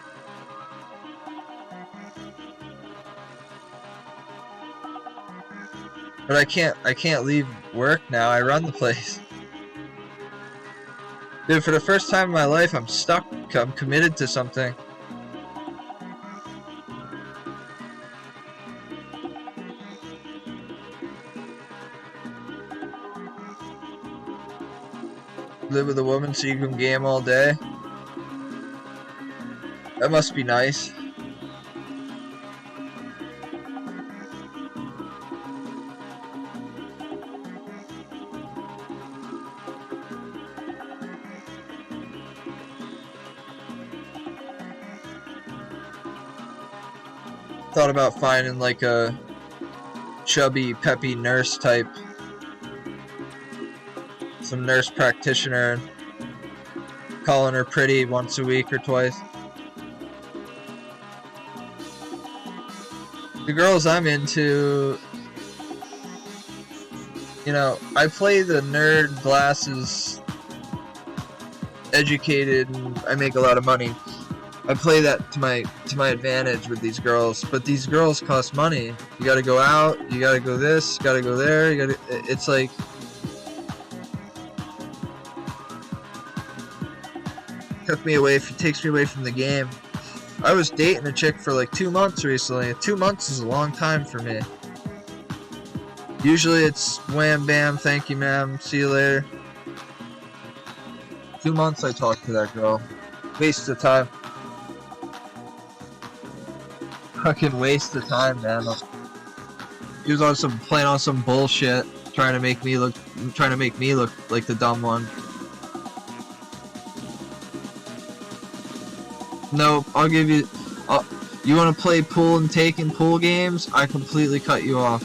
A: But I can't leave work now. I run the place. Dude, for the first time in my life, I'm stuck. I'm committed to something. Live with a woman so you can game all day. That must be nice. Thought about finding like a chubby, peppy nurse type. Some nurse practitioner. Calling her pretty once a week or twice. The girls I'm into, you know, I play the nerd glasses, educated, and I make a lot of money. I play that to my advantage with these girls, but these girls cost money. You gotta go out, you gotta go this, you gotta go there, you gotta, it's like, takes me away from the game. I was dating a chick for like 2 months recently. 2 months is a long time for me. Usually it's wham bam, thank you ma'am, see you later. 2 months I talked to that girl. Waste of time. Fucking waste of time, man. He was on playing on some bullshit, trying to make me look like the dumb one. No, I'll give you. You want to play pool and taking pool games? I completely cut you off.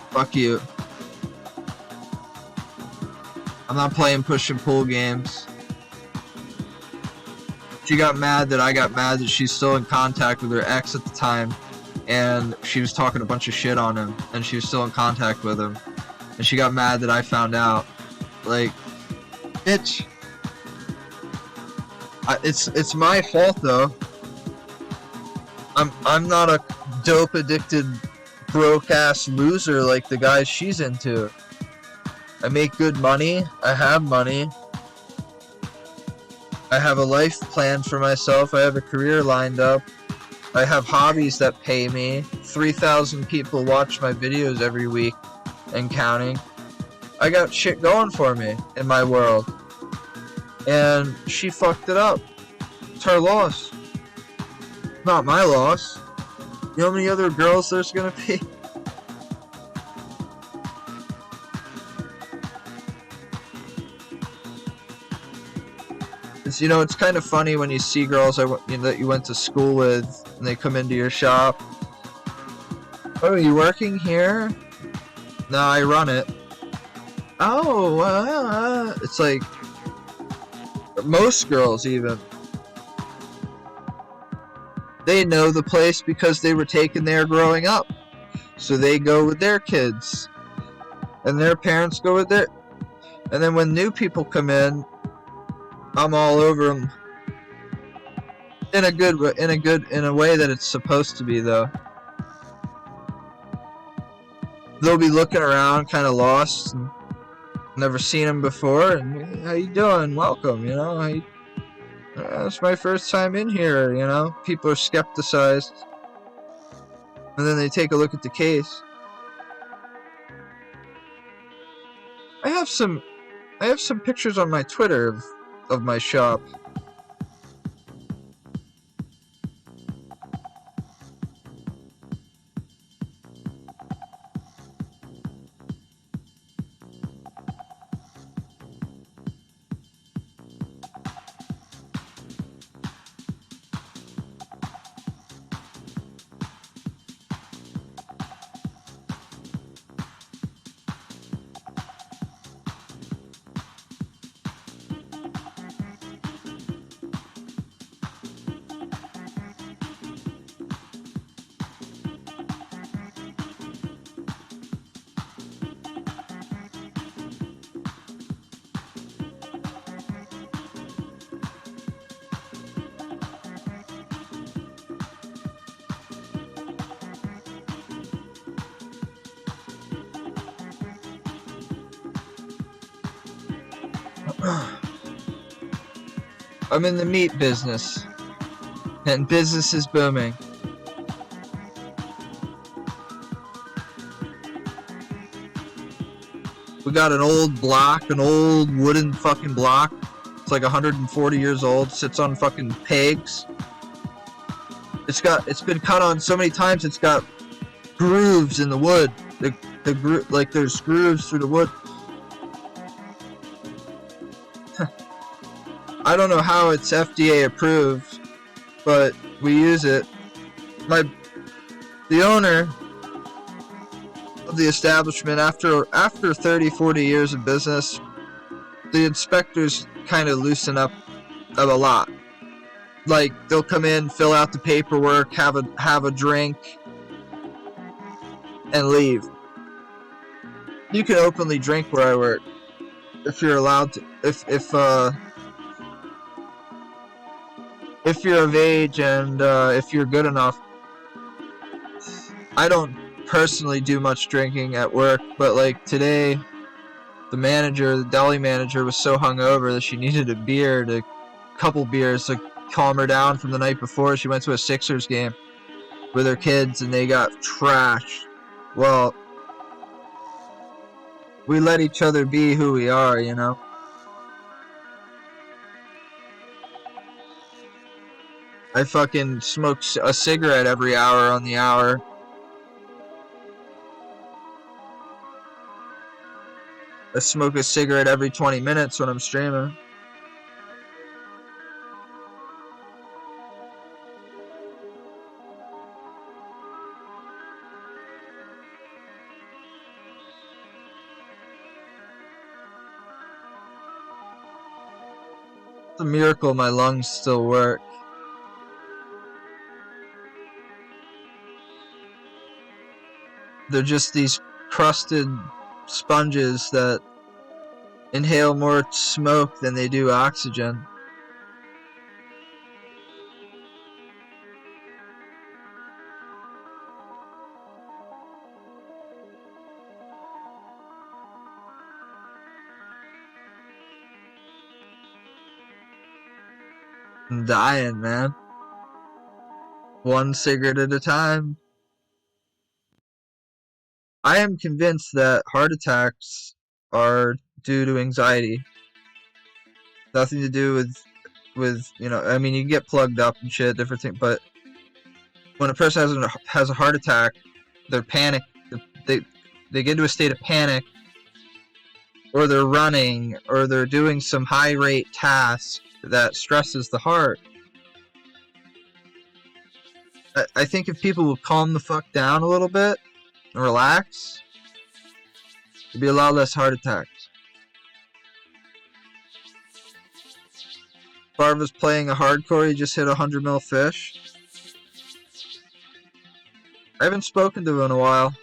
A: Fuck you. I'm not playing push and pull games. She got mad that I got mad that she's still in contact with her ex at the time, and she was talking a bunch of shit on him, and she was still in contact with him, and she got mad that I found out. Like, bitch. It's my fault though. I'm not a dope addicted broke ass loser like the guys she's into. I make good money. I have money. I have a life planned for myself. I have a career lined up. I have hobbies that pay me. 3,000 people watch my videos every week and counting. I got shit going for me in my world. And she fucked it up. It's her loss. Not my loss. You know how many other girls there's gonna be? It's, you know, it's kind of funny when you see girls that you went to school with, and they come into your shop. Oh, are you working here? No, I run it. Oh, it's like, most girls even, they know the place because they were taken there growing up, so they go with their kids, and their parents go with their, and then when new people come in, I'm all over them in a way that it's supposed to be though. They'll be looking around kind of lost and never seen them before, and how you doing, welcome, you know, it's my first time in here, you know. People are skepticized, and then they take a look at the case. I have some pictures on my Twitter of my shop. I'm in the meat business, and business is booming. We got an old block, an old wooden fucking block. It's like 140 years old, sits on fucking pegs. It's been cut on so many times, it's got grooves in the wood. Like there's grooves through the wood. I don't know how it's FDA approved, but we use it. The owner of the establishment, after 30, 40 years of business, the inspectors kind of loosen up a lot. Like, they'll come in, fill out the paperwork, have a drink, and leave. You can openly drink where I work, if you're allowed to. If you're of age and if you're good enough. I don't personally do much drinking at work, but like today, the deli manager, was so hungover that she needed a couple beers to calm her down from the night before. She went to a Sixers game with her kids and they got trashed. Well, we let each other be who we are, you know? I fucking smoke a cigarette every hour on the hour. I smoke a cigarette every 20 minutes when I'm streaming. It's a miracle my lungs still work. They're just these crusted sponges that inhale more smoke than they do oxygen. I'm dying, man. One cigarette at a time. I am convinced that heart attacks are due to anxiety. Nothing to do with you know, I mean, you can get plugged up and shit, different things, but when a person has a heart attack, they're panicked. They get into a state of panic, or they're running, or they're doing some high rate task that stresses the heart. I think if people would calm the fuck down a little bit and relax, there'd be a lot less heart attacks. Barva's playing a hardcore, he just hit a 100 mil fish. I haven't spoken to him in a while.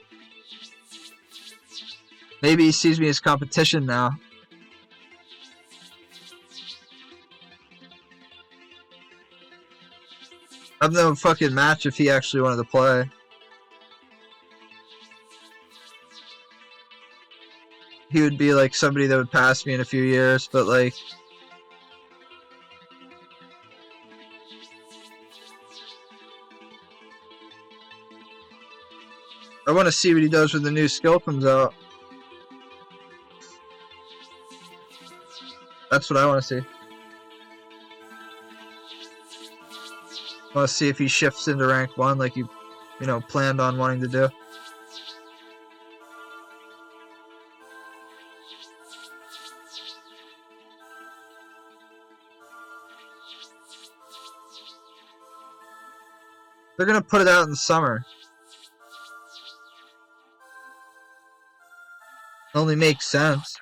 A: Maybe he sees me as competition now. I've no fucking match if he actually wanted to play. He would be like somebody that would pass me in a few years, but like... I want to see what he does when the new skill comes out. That's what I want to see. I want to see if he shifts into rank 1 like you know, planned on wanting to do. They're gonna put it out in the summer. It only makes sense.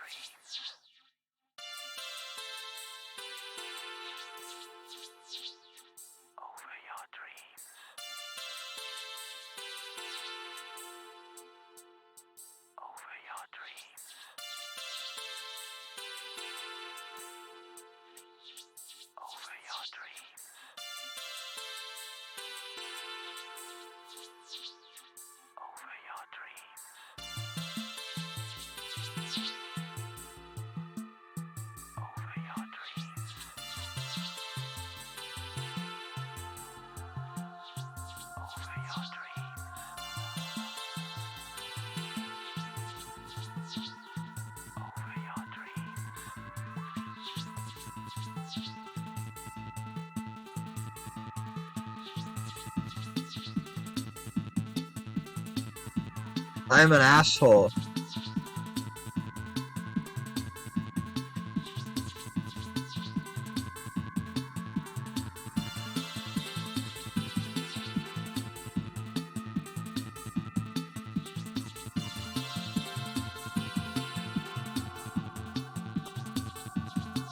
A: I'm an asshole.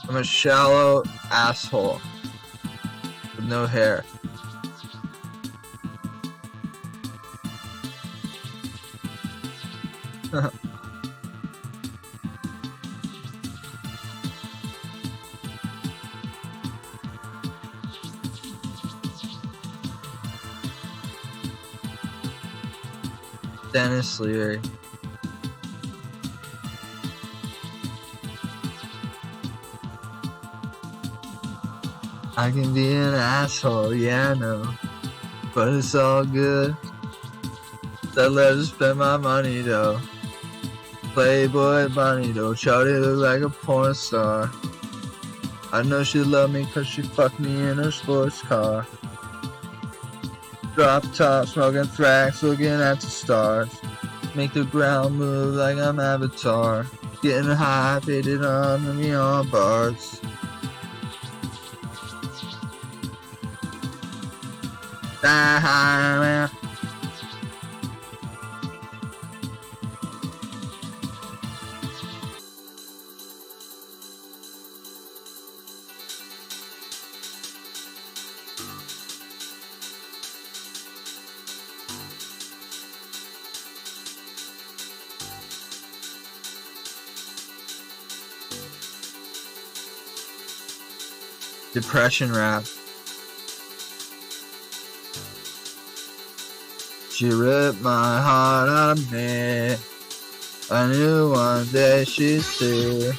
A: I'm a shallow asshole with no hair. Dennis Leary. I can be an asshole, yeah, I know. But it's all good. I let her spend my money though. Playboy bunny though. Shawty look like a porn star. I know she love me cause she fucked me in her sports car. Drop top, smoking thrax, looking at the stars. Make the ground move like I'm Avatar. Getting high, faded on the neon bars. Depression rap. She ripped my heart out of me. I knew one day she'd see.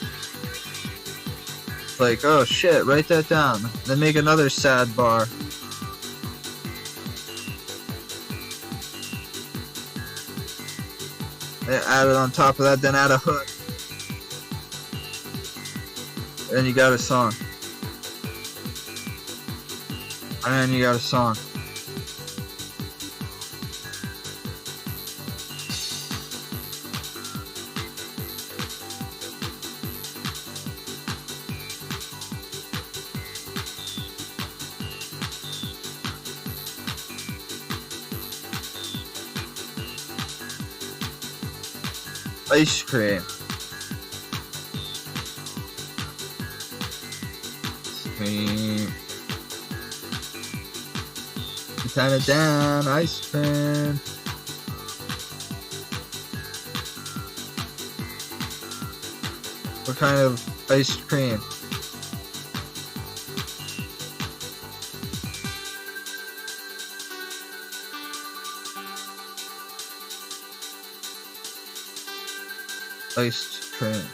A: Like, oh shit, write that down. Then make another sad bar. Then add it on top of that, then add a hook. And you got a song. And then you got a song. Ice cream. Time it down, ice cream. What kind of ice cream? Iced cream.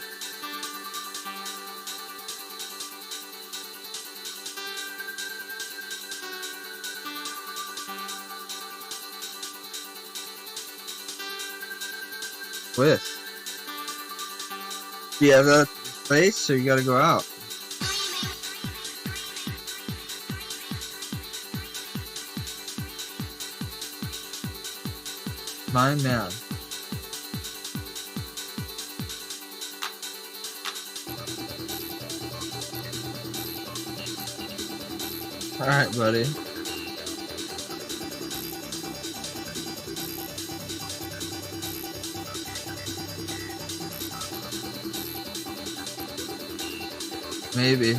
A: With. Do you have that place, or you gotta go out? My man. Alright, buddy. Maybe.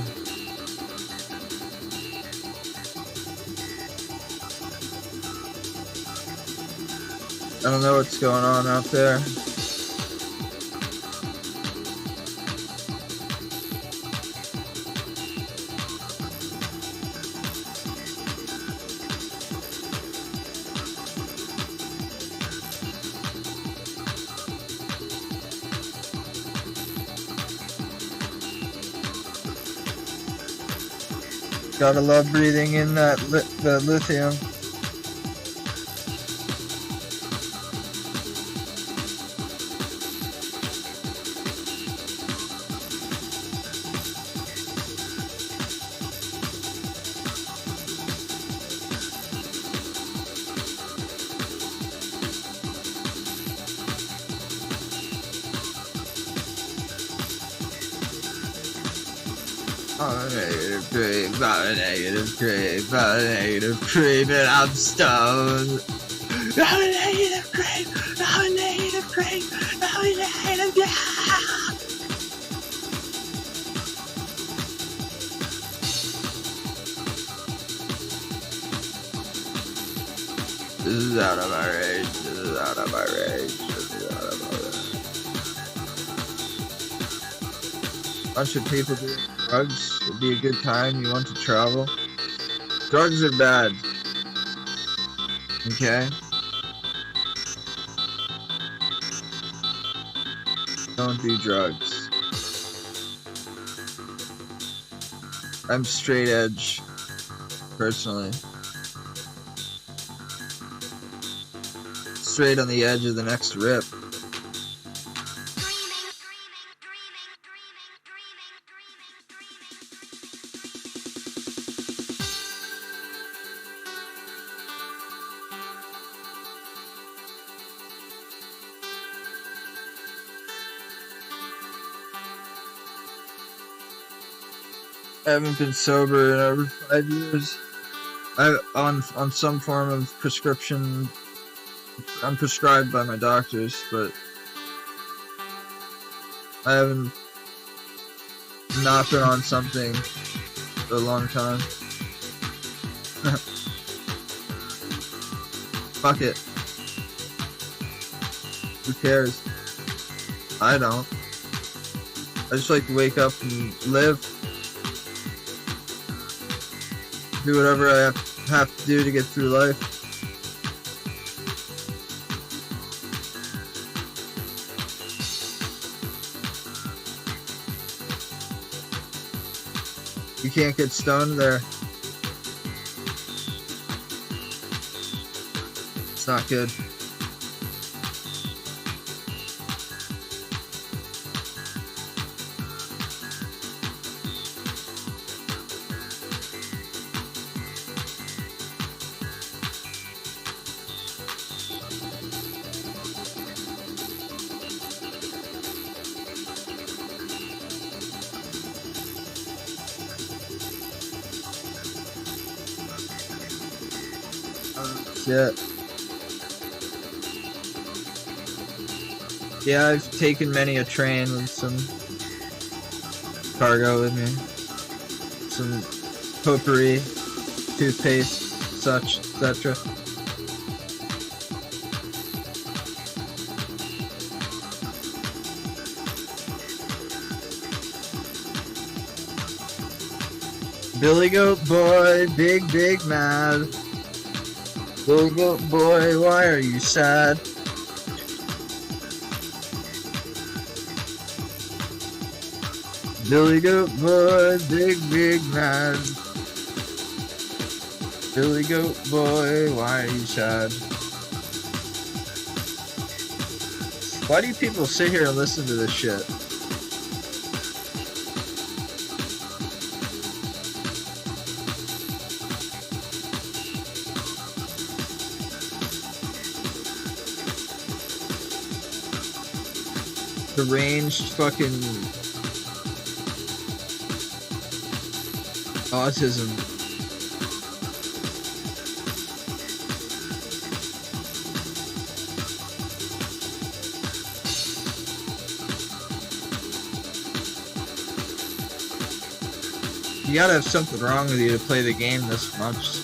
A: I don't know what's going on out there. Gotta love breathing in that the lithium. I'm a negative creep, I'm a negative creep, I'm a negative creep, and I'm stoned. I'm a negative creep, I'm a negative creep, I'm a negative creep. This is out of my range, this is out of my range, this is out of my range. Bunch of people doing drugs would be a good time. You want to travel? Drugs are bad. Okay? Don't do drugs. I'm straight edge, personally. Straight on the edge of the next rip. I haven't been sober in over 5 years. On some form of prescription. I'm prescribed by my doctors, but I haven't not been on something for a long time. Fuck it. Who cares? I don't. I just like to wake up and live. Do whatever I have to do to get through life. You can't get stoned there. It's not good. Shit. Yeah, I've taken many a train with some cargo with me. Some potpourri, toothpaste, such, etc. Billy Goat Boy, big, big mad. Billy Goat Boy, why are you sad? Billy Goat Boy, big, big mad. Billy Goat Boy, why are you sad? Why do you people sit here and listen to this shit? Deranged fucking autism. You gotta have something wrong with you to play the game this much.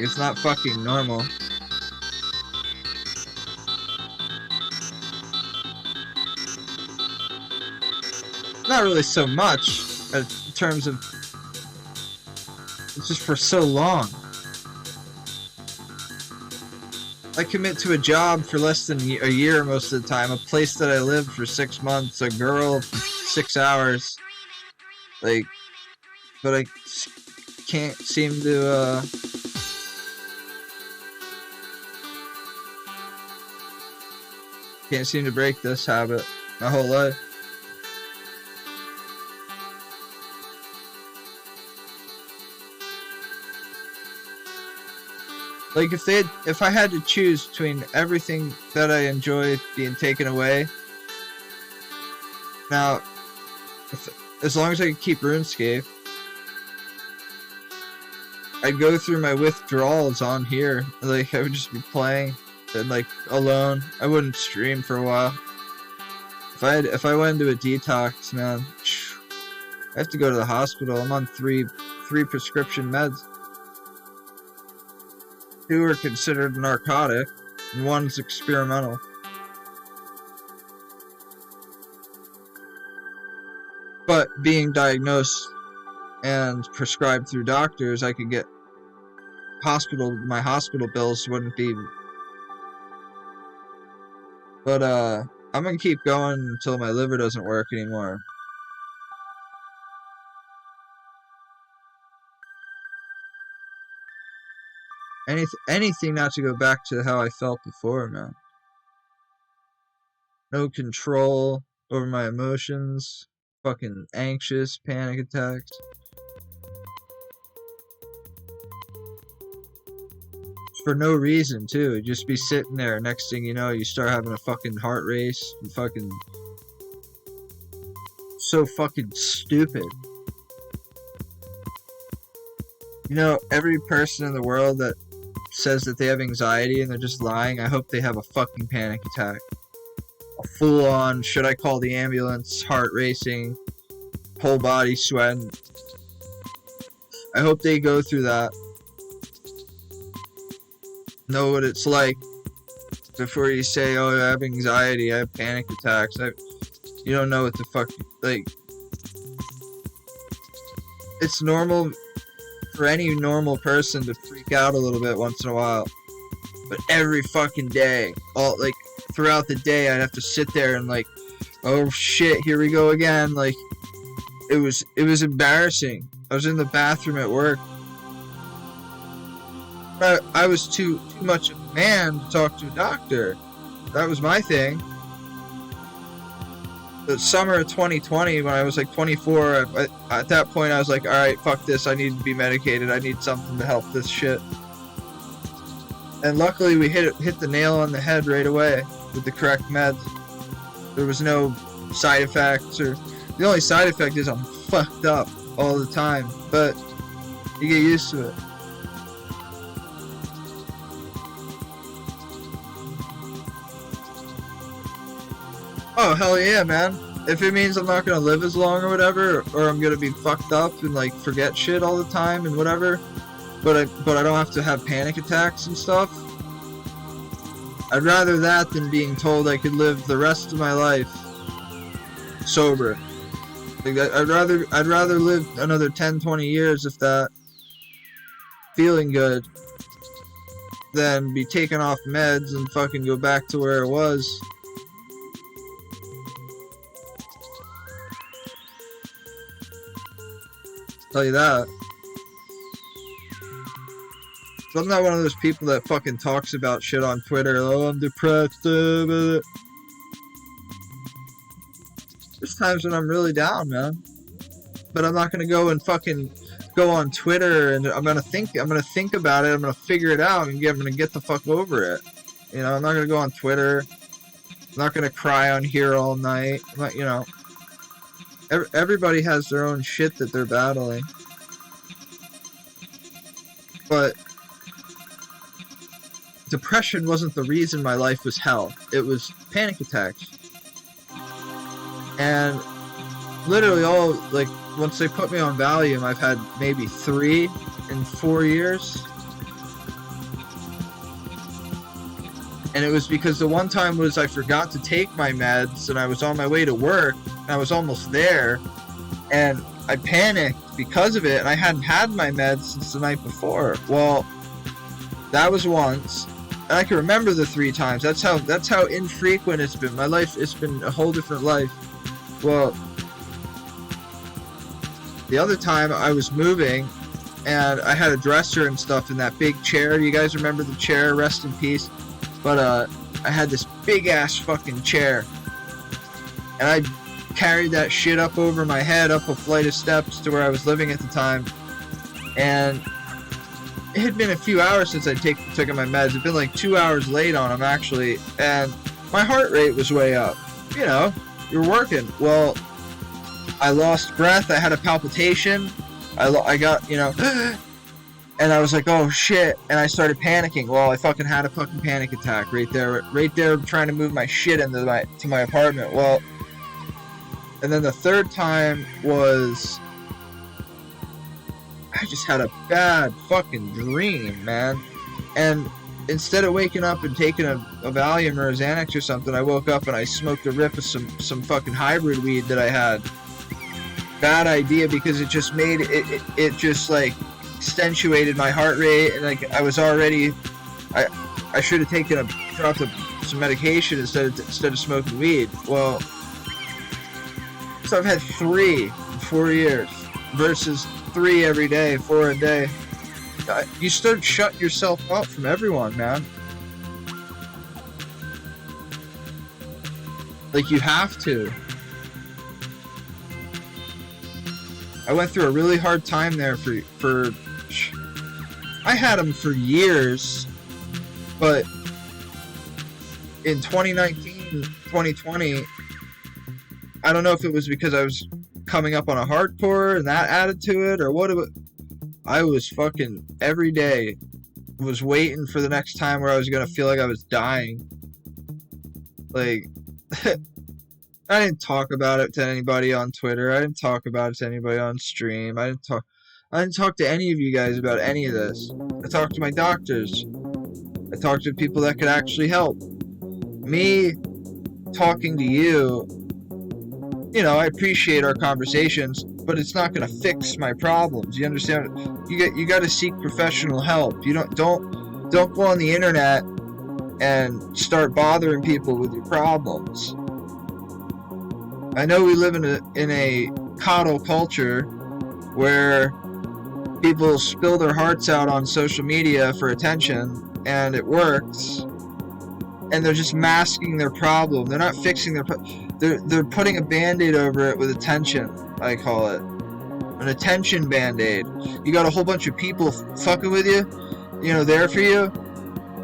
A: It's not fucking normal. Not really so much in terms of it's just for so long. I commit to a job for less than a year most of the time, a place that I lived for 6 months, a girl for 6 hours. Like, but I can't seem to break this habit my whole life. Like, if I had to choose between everything that I enjoy being taken away, now, as long as I could keep RuneScape, I'd go through my withdrawals on here. Like, I would just be playing and, like, alone. I wouldn't stream for a while. If I went into a detox, man, I have to go to the hospital. I'm on three prescription meds. 2 are considered narcotic, and 1's experimental. But being diagnosed and prescribed through doctors, I could get my hospital bills wouldn't be. But I'm gonna keep going until my liver doesn't work anymore. Anything not to go back to how I felt before, man. No control over my emotions. Fucking anxious, panic attacks. For no reason, too. Just be sitting there. Next thing you know, you start having a fucking heart race. And fucking. So fucking stupid. You know, every person in the world that says that they have anxiety and they're just lying, I hope they have a fucking panic attack. A full-on, should I call the ambulance, heart racing, whole body sweating. I hope they go through that. Know what it's like before you say, oh, I have anxiety, I have panic attacks. You don't know what the fuck, like, it's normal for any normal person to freak out a little bit once in a while. But every fucking day, like, throughout the day, I'd have to sit there and, like, oh shit, here we go again. Like, it was embarrassing. I was in the bathroom at work. I was too much of a man to talk to a doctor. That was my thing. The summer of 2020, when I was like 24, at that point I was like, alright, fuck this, I need to be medicated, I need something to help this shit. And luckily we hit the nail on the head right away with the correct meds. There was no side effects, or the only side effect is I'm fucked up all the time, but you get used to it. Oh, hell yeah, man. If it means I'm not gonna live as long or whatever, or I'm gonna be fucked up and, like, forget shit all the time and whatever, but I don't have to have panic attacks and stuff, I'd rather that than being told I could live the rest of my life sober. Like, I'd rather live another 10-20 years, if that, feeling good, than be taken off meds and fucking go back to where it was. Tell you that. So I'm not one of those people that fucking talks about shit on Twitter. Oh, I'm depressed. There's times when I'm really down, man. But I'm not gonna go and fucking go on Twitter and I'm gonna think about it. I'm gonna figure it out and I'm gonna get the fuck over it. You know, I'm not gonna go on Twitter. I'm not gonna cry on here all night. I'm not, you know. Everybody has their own shit that they're battling. But depression wasn't the reason my life was hell. It was panic attacks. And literally once they put me on Valium, I've had maybe 3 in 4 years. And it was because the one time was I forgot to take my meds and I was on my way to work and I was almost there and I panicked because of it and I hadn't had my meds since the night before. Well, that was once. And I can remember the 3 times. That's how infrequent it's been. My life, it's been a whole different life. Well, the other time I was moving and I had a dresser and stuff in that big chair. You guys remember the chair? Rest in peace. But I had this big ass fucking chair and I carried that shit up over my head up a flight of steps to where I was living at the time, and it had been a few hours since I'd taken my meds. It'd been like 2 hours late on them, actually, and my heart rate was way up. You know, you're working. Well, I lost breath. I had a palpitation. I got, you know, and I was like, oh shit, and I started panicking. Well, I fucking had a fucking panic attack right there, trying to move my shit into my apartment. Well, and then the third time was, I just had a bad fucking dream, man. And instead of waking up and taking a Valium or a Xanax or something, I woke up and I smoked a rip of some fucking hybrid weed that I had. Bad idea, because it just made it just like accentuated my heart rate, and like I was already, I should have taken dropped some medication instead of smoking weed. Well, so I've had 3 in 4 years versus 3 every day, 4 a day. You start shutting yourself up from everyone, man. Like, you have to. I went through a really hard time there for I had them for years, but in 2019, 2020, I don't know if it was because I was coming up on a hardcore and that added to it, or what. I was fucking every day was waiting for the next time where I was gonna feel like I was dying. Like, I didn't talk about it to anybody on Twitter. I didn't talk about it to anybody on stream. I didn't talk to any of you guys about any of this. I talked to my doctors. I talked to people that could actually help. Me talking to you, you know, I appreciate our conversations, but it's not going to fix my problems. You understand? You got to seek professional help. You don't go on the internet and start bothering people with your problems. I know we live in a coddle culture where people spill their hearts out on social media for attention, and it works, and they're just masking their problem. They're not fixing their they're putting a band-aid over it with attention, I call it. An attention band-aid. You got a whole bunch of people fucking with you, you know, there for you.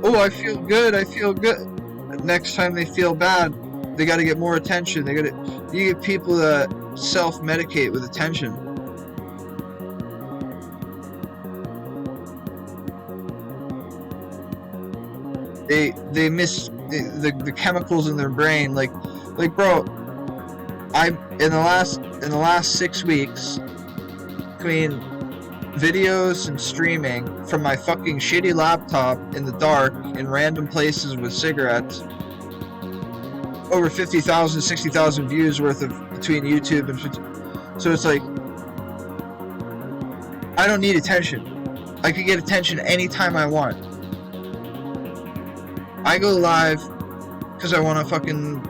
A: Oh, I feel good, I feel good. Next time they feel bad, they got to get more attention. You get people that self-medicate with attention. They miss the chemicals in their brain. Like bro, in the last 6 weeks, between videos and streaming from my fucking shitty laptop in the dark in random places with cigarettes, over 50,000, 60,000 views worth of between YouTube and so it's like, I don't need attention. I could get attention anytime I want. I go live because I want to fucking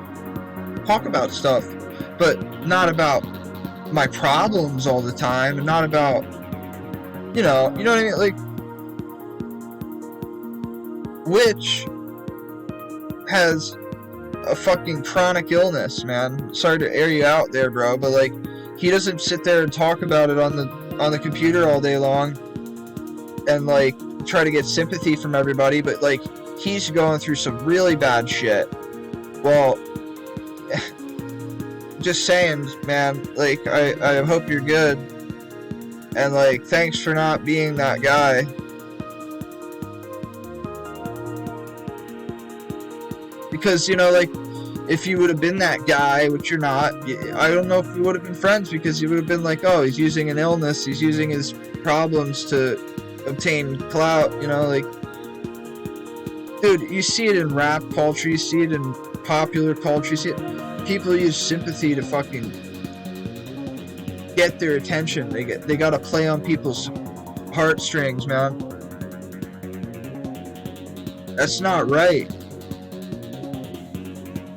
A: talk about stuff, but not about my problems all the time, and not about, you know what I mean? Like, Witch has a fucking chronic illness, man. Sorry to air you out there, bro, but like, he doesn't sit there and talk about it on the computer all day long and like try to get sympathy from everybody, but like, he's going through some really bad shit. Well, just saying, man, like, I hope you're good, and like, thanks for not being that guy. Because, you know, like, if you would have been that guy, which you're not, I don't know if we would have been friends, because you would have been like, oh, he's using an illness, he's using his problems to obtain clout, you know, like, dude, you see it in rap culture, you see it in popular culture, you see it, people use sympathy to fucking get their attention. They gotta play on people's heartstrings, man. That's not right.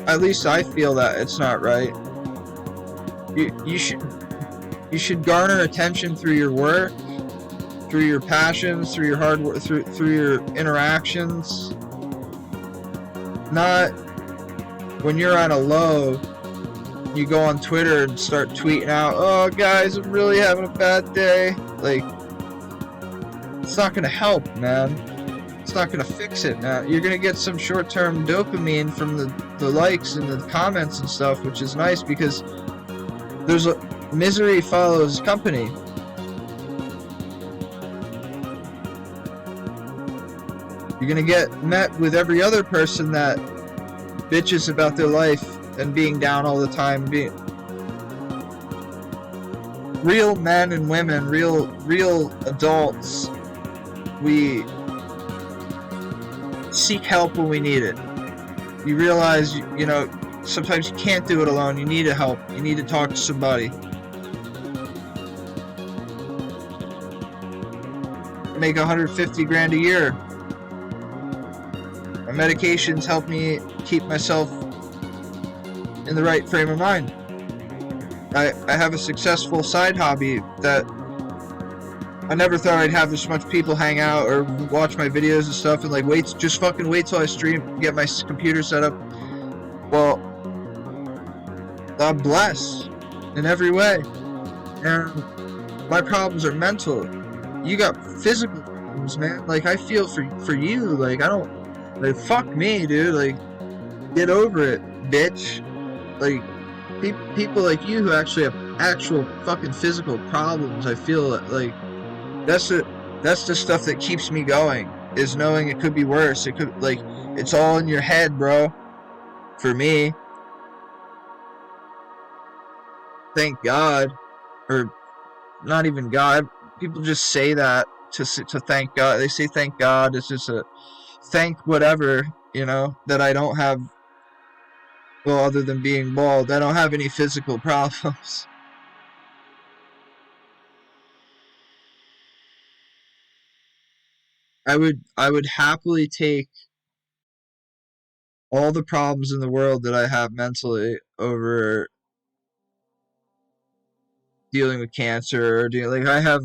A: At least I feel that it's not right. You should garner attention through your work, through your passions, through your hard work, through your interactions. Not when you're at a low, you go on Twitter and start tweeting out, "Oh guys, I'm really having a bad day." Like, it's not gonna help, man. It's not gonna fix it, man. You're gonna get some short-term dopamine from the likes and the comments and stuff, which is nice because there's a misery follows company. You're gonna get met with every other person that bitches about their life and being down all the time. Real men and women, real adults, we seek help when we need it. You realize, you know, sometimes you can't do it alone. You need help. You need to talk to somebody. I make 150 grand a year. My medications help me keep myself in the right frame of mind. I have a successful side hobby that I never thought I'd have this much people hang out or watch my videos and stuff, and like just fucking wait till I stream, get my computer set up. Well, I'm blessed in every way, and my problems are mental. You got physical problems, man. Like, I feel for you. Like, I don't, like, fuck me, dude. Like, get over it, bitch. Like, people like you who actually have actual fucking physical problems, I feel like that's the stuff that keeps me going, is knowing it could be worse. It could, like, it's all in your head, bro. For me, thank God, or not even God. People just say that to thank God. They say thank God. It's just a thank whatever, you know, that I don't have. Well, other than being bald, I don't have any physical problems. I would happily take all the problems in the world that I have mentally over dealing with cancer, or like, I have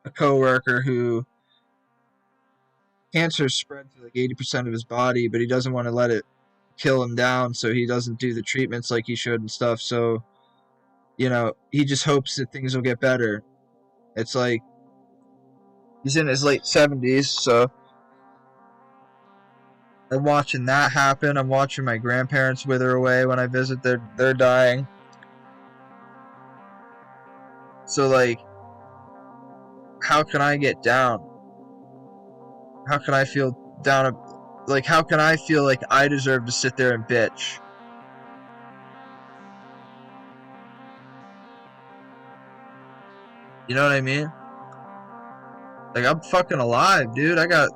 A: a coworker who cancer spread to like 80% of his body, but he doesn't want to let it kill him down, so he doesn't do the treatments like he should and stuff. So, you know, he just hopes that things will get better. It's like he's in his late 70s, so I'm watching that happen. I'm watching my grandparents wither away when I visit. They're dying. So, like, how can I get down? How can I feel down? Like, how can I feel like I deserve to sit there and bitch? You know what I mean? Like, I'm fucking alive, dude. I got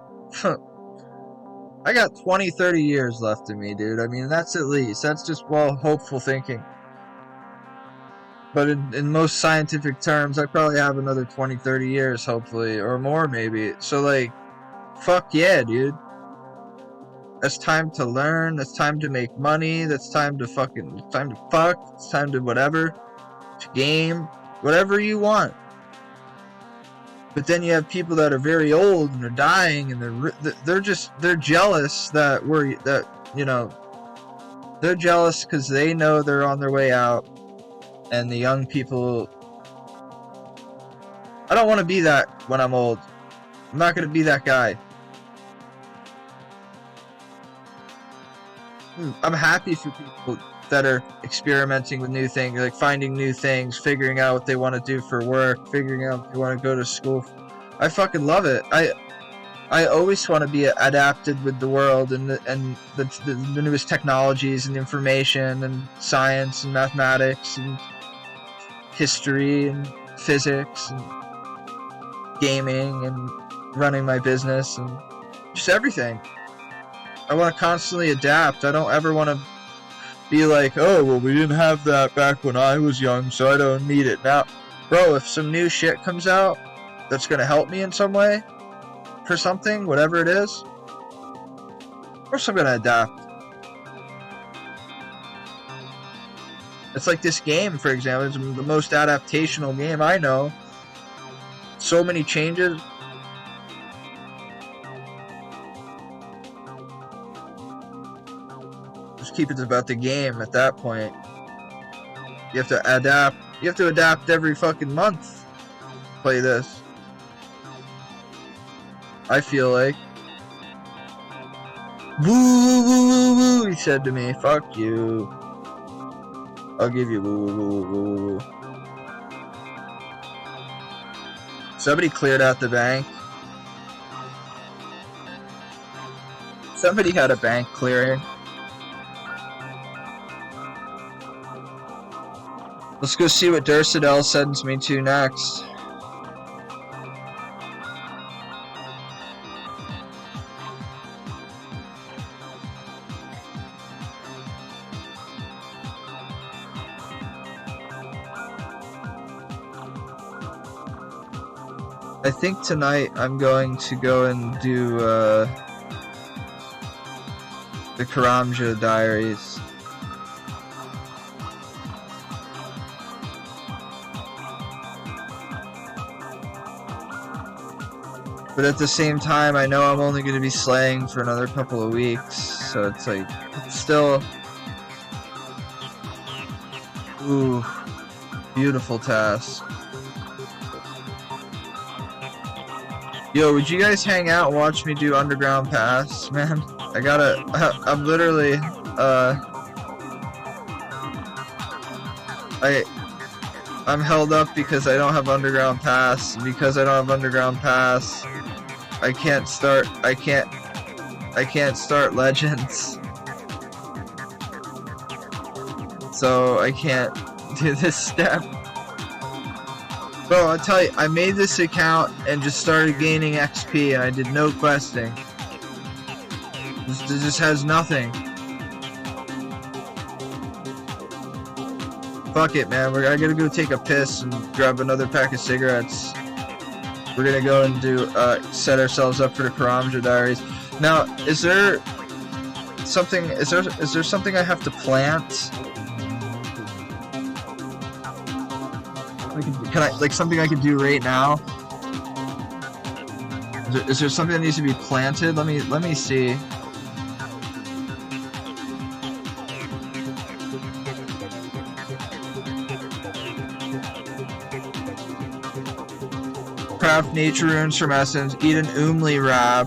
A: 20, 30 years left in me, dude. I mean, that's at least. That's just, well, hopeful thinking. But in most scientific terms, I probably have another 20, 30 years, hopefully, or more, maybe. So, like, fuck yeah, dude. That's time to learn. That's time to make money. That's time to fucking, it's time to fuck. It's time to whatever. To game. Whatever you want. But then you have people that are very old and they're dying, and they're jealous that you know, they're jealous because they know they're on their way out, and the young people. I don't want to be that when I'm old. I'm not gonna be that guy. I'm happy for people that are experimenting with new things, like finding new things, figuring out what they want to do for work, figuring out if they want to go to school. I fucking love it. I always want to be adapted with the world and the newest technologies and information and science and mathematics and history and physics and gaming and running my business and just everything. I want to constantly adapt. I don't ever want to be like, oh, well, we didn't have that back when I was young, so I don't need it now. Bro, if some new shit comes out that's going to help me in some way for something, whatever it is, of course I'm going to adapt. It's like this game, for example. It's the most adaptational game I know. So many changes. Just keep it about the game at that point. You have to adapt. You have to adapt every fucking month. Play this. I feel like. Woo, woo, woo, woo, woo, he said to me. Fuck you. I'll give you woo, woo, woo, woo, woo, woo. Somebody cleared out the bank. Somebody had a bank clearing. Let's go see what Dursadel sends me to next. I think tonight I'm going to go and do the Karamja Diaries. But at the same time, I know I'm only going to be slaying for another couple of weeks, so it's like, it's still... Ooh, beautiful task. Yo, would you guys hang out and watch me do Underground Pass, man? I'm literally, I'm held up because I don't have Underground Pass. Because I don't have Underground Pass, I can't start Legends. So I can't do this step. Bro, I'll tell you, I made this account and just started gaining XP and I did no questing. It just has nothing. Fuck it, man. I gotta go take a piss and grab another pack of cigarettes. We're gonna go and do, set ourselves up for the Karamja Diaries. Now, is there something I have to plant? Can I, like, something I can do right now? Is there something that needs to be planted? Let me see. Craft nature runes from essence. Eat an Umli wrap.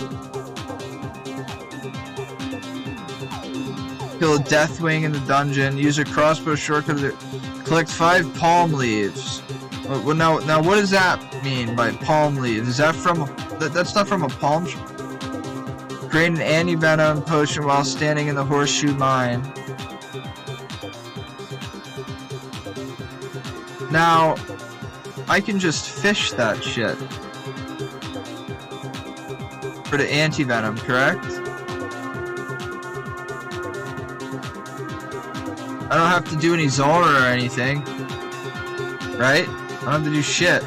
A: Kill a Deathwing in the dungeon. Use a crossbow shortcut. Collect 5 palm leaves. Well, now, what does that mean by palm leaves? Is that from that's not from a palm tree? Create an anti-venom potion while standing in the horseshoe mine. Now, I can just fish that shit for the anti-venom, correct? I don't have to do any Zora or anything, right? I don't have to do shit.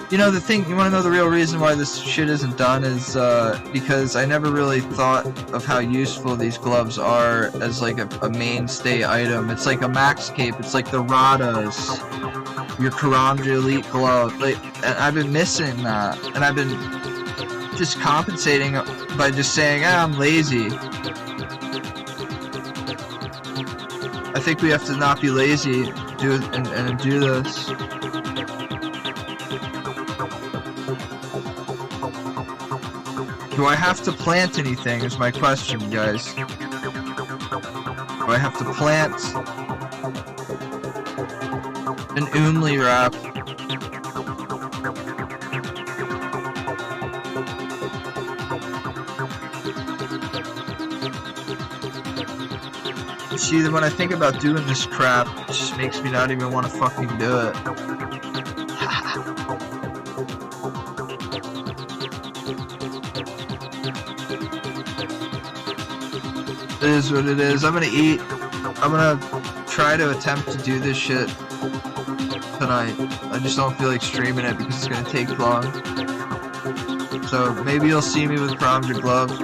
A: You know, the thing, you want to know the real reason why this shit isn't done is because I never really thought of how useful these gloves are as like a mainstay item. It's like a MMOscape, it's like the Radas, your Karamja Elite glove. Like, and I've been missing that, and I've been just compensating by just saying, I'm lazy. I think we have to not be lazy and do this. Do I have to plant anything is my question, guys. Do I have to plant an Umli wrap? See, when I think about doing this crap, it just makes me not even want to fucking do it. It is what it is. I'm gonna eat. I'm gonna try to attempt to do this shit tonight. I just don't feel like streaming it because it's gonna take long. So maybe you'll see me with Karamja gloves.